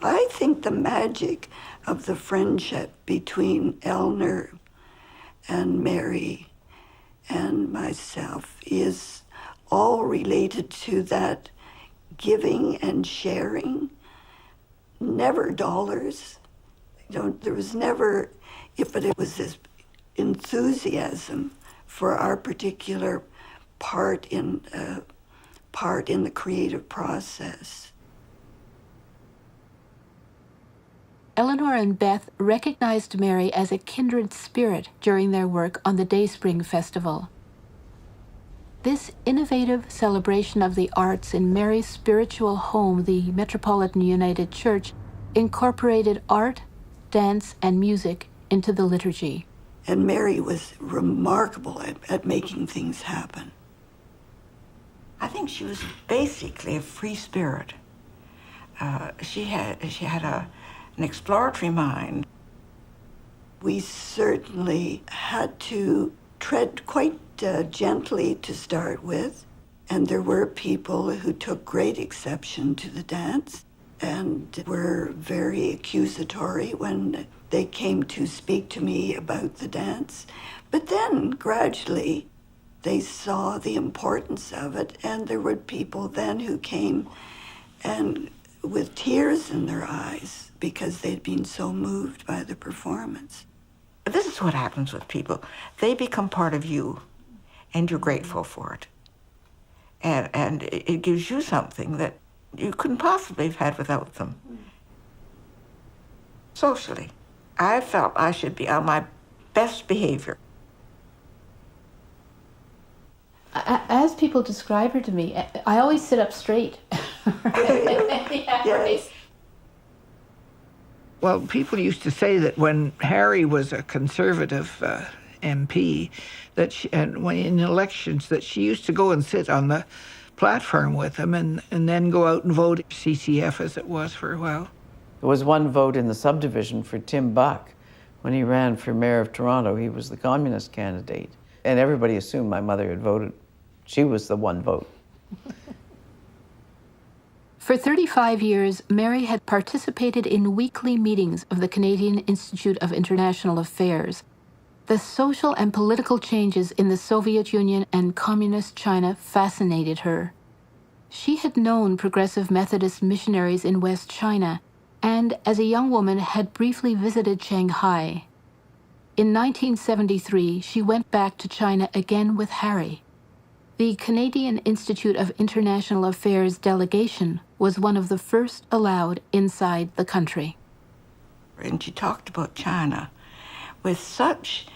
I think the magic of the friendship between Eleanor and Mary and myself is all related to that giving and sharing, never dollars. There was never, but it was this enthusiasm for our particular part in the creative process. Eleanor and Beth recognized Mary as a kindred spirit during their work on the Dayspring Festival. This innovative celebration of the arts in Mary's spiritual home, the Metropolitan United Church, incorporated art, dance, and music into the liturgy. And Mary was remarkable at making things happen. I think she was basically a free spirit. She had an exploratory mind. We certainly had to tread quite gently to start with, and there were people who took great exception to the dance and were very accusatory when they came to speak to me about the dance. But then gradually they saw the importance of it, and there were people then who came and with tears in their eyes because they'd been so moved by the performance. This is what happens with people. They become part of you, and you're grateful for it. And it gives you something that you couldn't possibly have had without them. Socially, I felt I should be on my best behavior. As people describe her to me, I always sit up straight. Yes. Well, people used to say that when Harry was a Conservative MP, and when in elections, that she used to go and sit on the platform with him and then go out and vote CCF, as it was for a while. There was one vote in the subdivision for Tim Buck. When he ran for mayor of Toronto, he was the communist candidate. And everybody assumed my mother had voted. She was the one vote. For 35 years, Mary had participated in weekly meetings of the Canadian Institute of International Affairs. The social and political changes in the Soviet Union and Communist China fascinated her. She had known progressive Methodist missionaries in West China, and as a young woman had briefly visited Shanghai. In 1973, she went back to China again with Harry. The Canadian Institute of International Affairs delegation was one of the first allowed inside the country. And she talked about China with such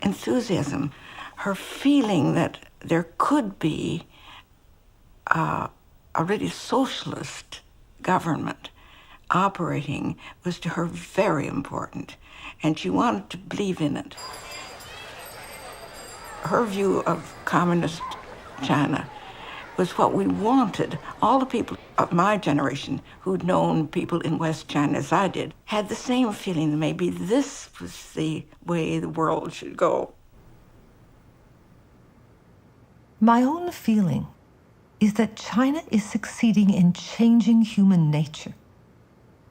enthusiasm, her feeling that there could be a really socialist government operating was to her very important, and she wanted to believe in it. Her view of communist China was what we wanted. All the people of my generation who'd known people in West China as I did had the same feeling that maybe this was the way the world should go. My own feeling is that China is succeeding in changing human nature.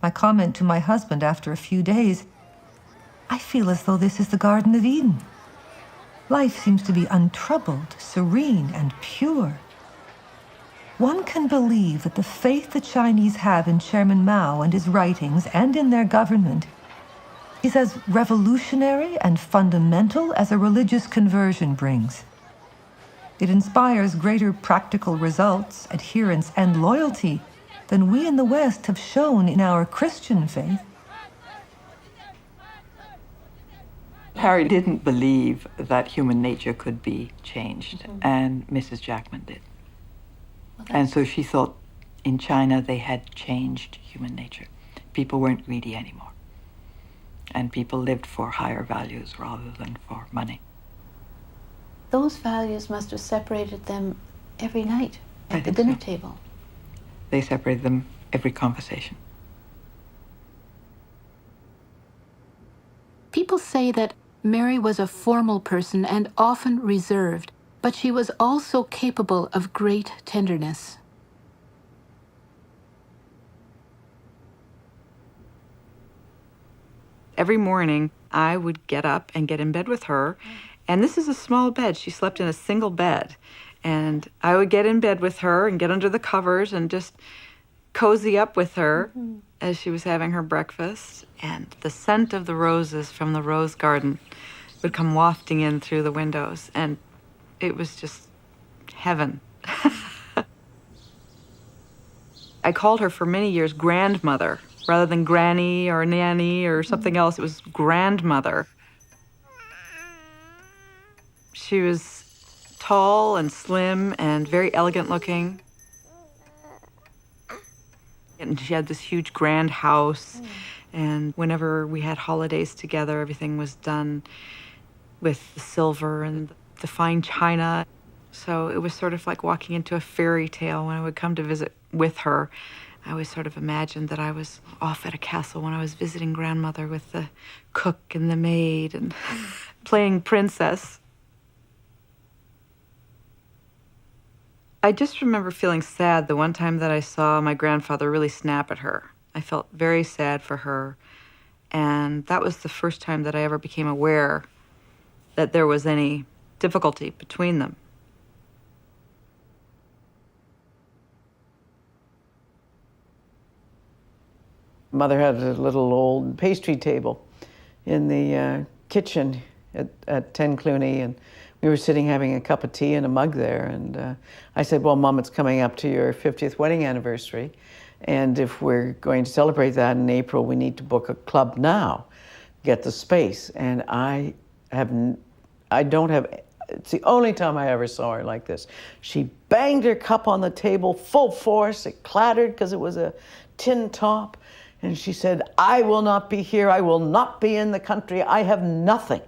My comment to my husband after a few days, I feel as though this is the Garden of Eden. Life seems to be untroubled, serene, and pure. One can believe that the faith the Chinese have in Chairman Mao and his writings and in their government is as revolutionary and fundamental as a religious conversion brings. It inspires greater practical results, adherence, and loyalty than we in the West have shown in our Christian faith. Harry didn't believe that human nature could be changed, and Mrs. Jackman did. And so she thought in China they had changed human nature. People weren't greedy anymore. And people lived for higher values rather than for money. Those values must have separated them every night at the dinner table. They separated them every conversation. People say that Mary was a formal person and often reserved, but she was also capable of great tenderness. Every morning, I would get up and get in bed with her. And this is a small bed. She slept in a single bed. And I would get in bed with her and get under the covers and just cozy up with her as she was having her breakfast. And the scent of the roses from the rose garden would come wafting in through the windows. And it was just heaven. I called her for many years grandmother. Rather than granny or nanny or something else, it was grandmother. She was tall and slim and very elegant looking. And she had this huge grand house. And whenever we had holidays together, everything was done with the silver and the fine china. So it was sort of like walking into a fairy tale when I would come to visit with her. I always sort of imagined that I was off at a castle when I was visiting grandmother with the cook and the maid and playing princess. I just remember feeling sad the one time that I saw my grandfather really snap at her. I felt very sad for her. And that was the first time that I ever became aware that there was any difficulty between them. Mother had a little old pastry table in the kitchen at 10 Cluny, and we were sitting having a cup of tea and a mug there. And I said, well, Mom, it's coming up to your 50th wedding anniversary. And if we're going to celebrate that in April, we need to book a club now, get the space. And I don't have, it's the only time I ever saw her like this. She banged her cup on the table full force. It clattered because it was a tin top. And she said, I will not be here. I will not be in the country. I have nothing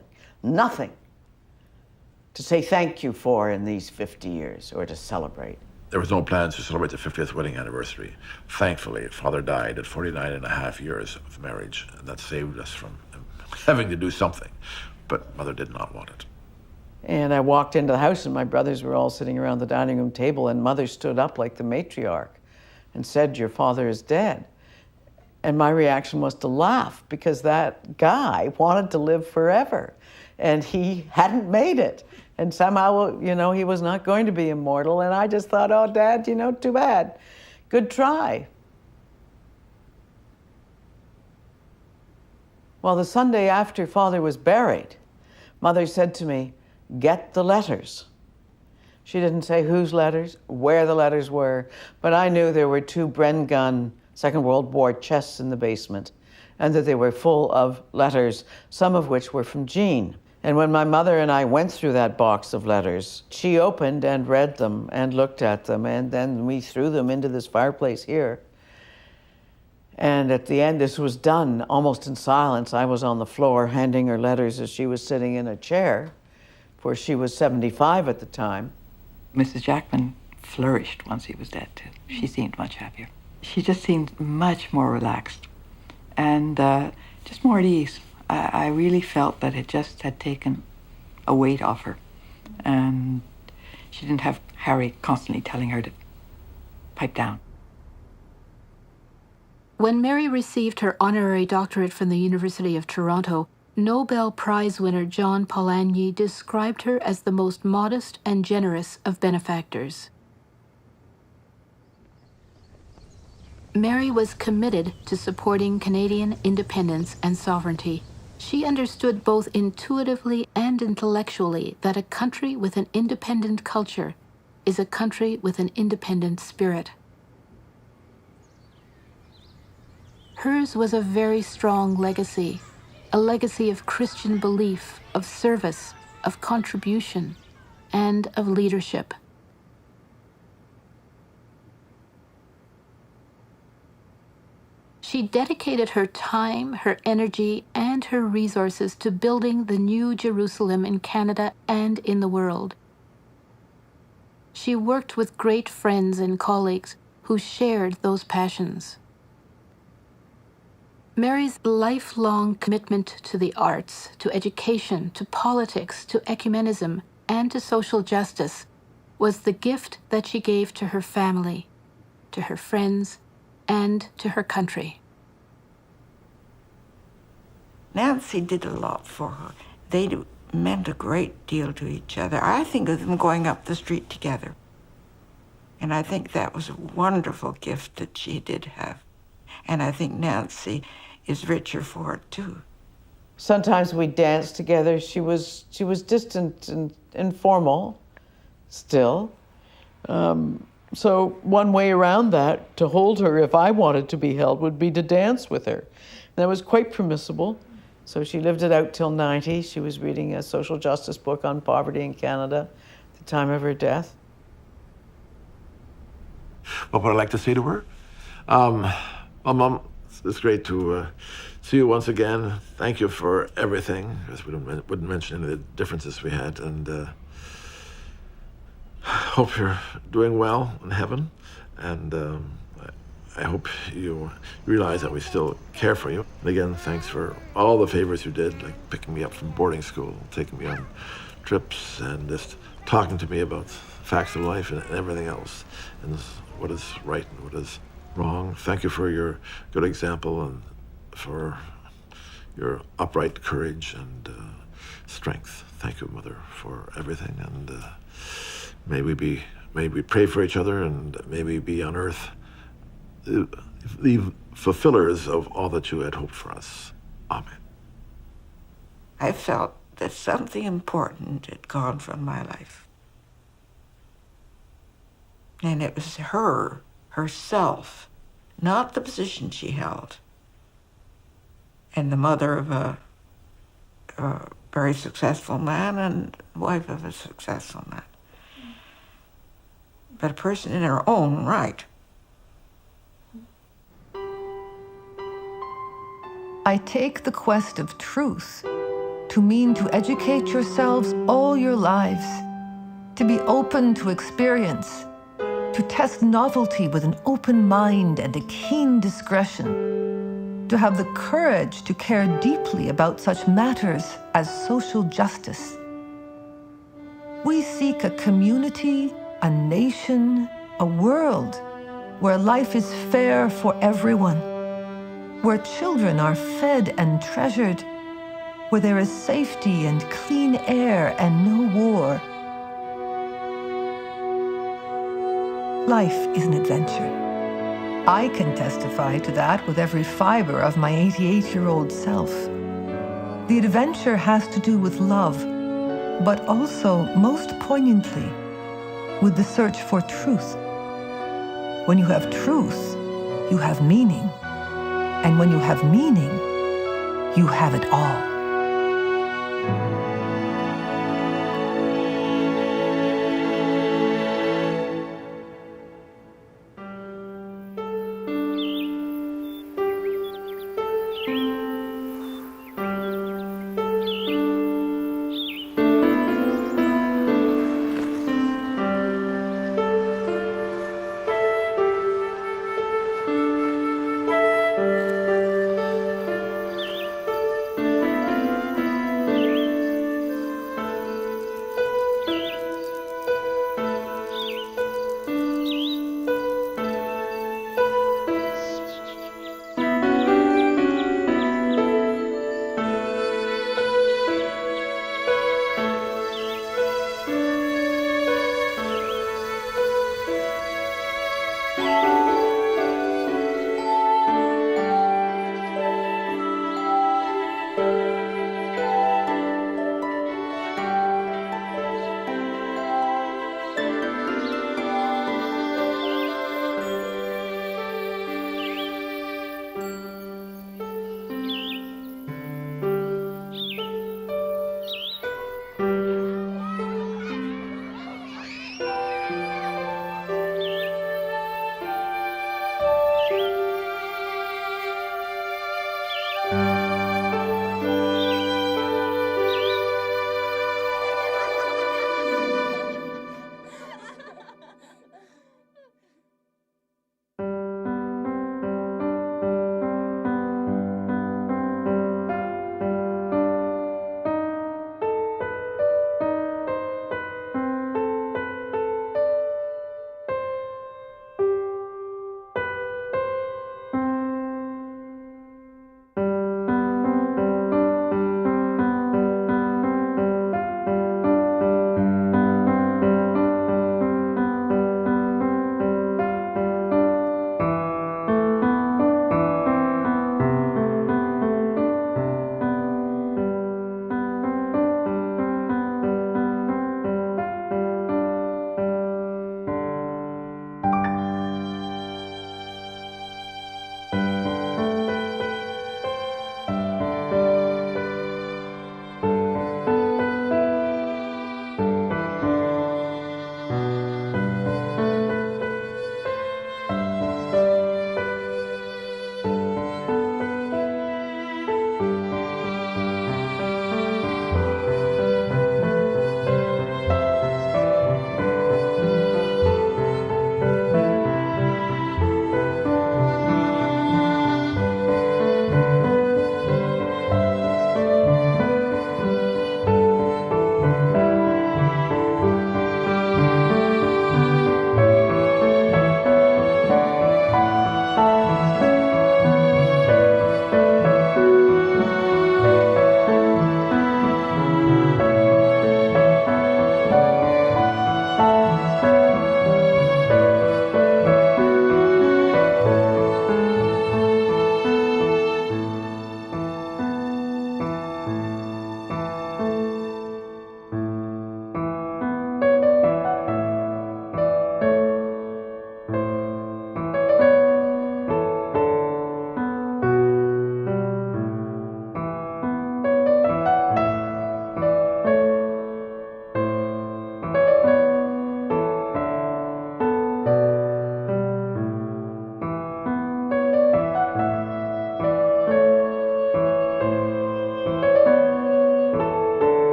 to say thank you for in these 50 years or to celebrate. There was no plans to celebrate the 50th wedding anniversary. Thankfully, Father died at 49 and a half years of marriage, and that saved us from having to do something. But Mother did not want it. And I walked into the house, and my brothers were all sitting around the dining room table, and Mother stood up like the matriarch and said, your father is dead. And my reaction was to laugh, because that guy wanted to live forever, and he hadn't made it. And somehow, he was not going to be immortal. And I just thought, oh, Dad, too bad. Good try. Well, the Sunday after Father was buried, Mother said to me, get the letters. She didn't say whose letters, where the letters were, but I knew there were 2 Bren gun Second World War chests in the basement, and that they were full of letters, some of which were from Jean. And when my mother and I went through that box of letters, she opened and read them and looked at them, and then we threw them into this fireplace here. And at the end, this was done almost in silence. I was on the floor handing her letters as she was sitting in a chair, for she was 75 at the time. Mrs. Jackman flourished once he was dead, too. She seemed much happier. She just seemed much more relaxed and just more at ease. I really felt that it just had taken a weight off her. And she didn't have Harry constantly telling her to pipe down. When Mary received her honorary doctorate from the University of Toronto, Nobel Prize winner John Polanyi described her as the most modest and generous of benefactors. Mary was committed to supporting Canadian independence and sovereignty. She understood both intuitively and intellectually that a country with an independent culture is a country with an independent spirit. Hers was a very strong legacy, a legacy of Christian belief, of service, of contribution, and of leadership. She dedicated her time, her energy, and her resources to building the new Jerusalem in Canada and in the world. She worked with great friends and colleagues who shared those passions. Mary's lifelong commitment to the arts, to education, to politics, to ecumenism, and to social justice was the gift that she gave to her family, to her friends, and to her country. Nancy did a lot for her. They meant a great deal to each other. I think of them going up the street together. And I think that was a wonderful gift that she did have. And I think Nancy is richer for it too. Sometimes we danced together. She was distant and informal still. So one way around that, to hold her if I wanted to be held, would be to dance with her. And that was quite permissible. So she lived it out till 90. She was reading a social justice book on poverty in Canada at the time of her death. What would I like to say to her? Well, Mom, it's great to see you once again. Thank you for everything, because we wouldn't mention any of the differences we had. And hope you're doing well in heaven. And I hope you realize that we still care for you. And again, thanks for all the favors you did, like picking me up from boarding school, taking me on trips, and just talking to me about facts of life and everything else, and what is right and what is wrong. Thank you for your good example and for your upright courage and strength. Thank you, Mother, for everything. And may we pray for each other, and may we be on earth the fulfillers of all that you had hoped for us. Amen. I felt that something important had gone from my life. And it was her, herself, not the position she held, and the mother of a very successful man and wife of a successful man, but a person in her own right. I take the quest of truth to mean to educate yourselves all your lives, to be open to experience, to test novelty with an open mind and a keen discretion, to have the courage to care deeply about such matters as social justice. We seek a community, a nation, a world where life is fair for everyone, where children are fed and treasured, where there is safety and clean air and no war. Life is an adventure. I can testify to that with every fiber of my 88-year-old self. The adventure has to do with love, but also, most poignantly, with the search for truth. When you have truth, you have meaning. And when you have meaning, you have it all.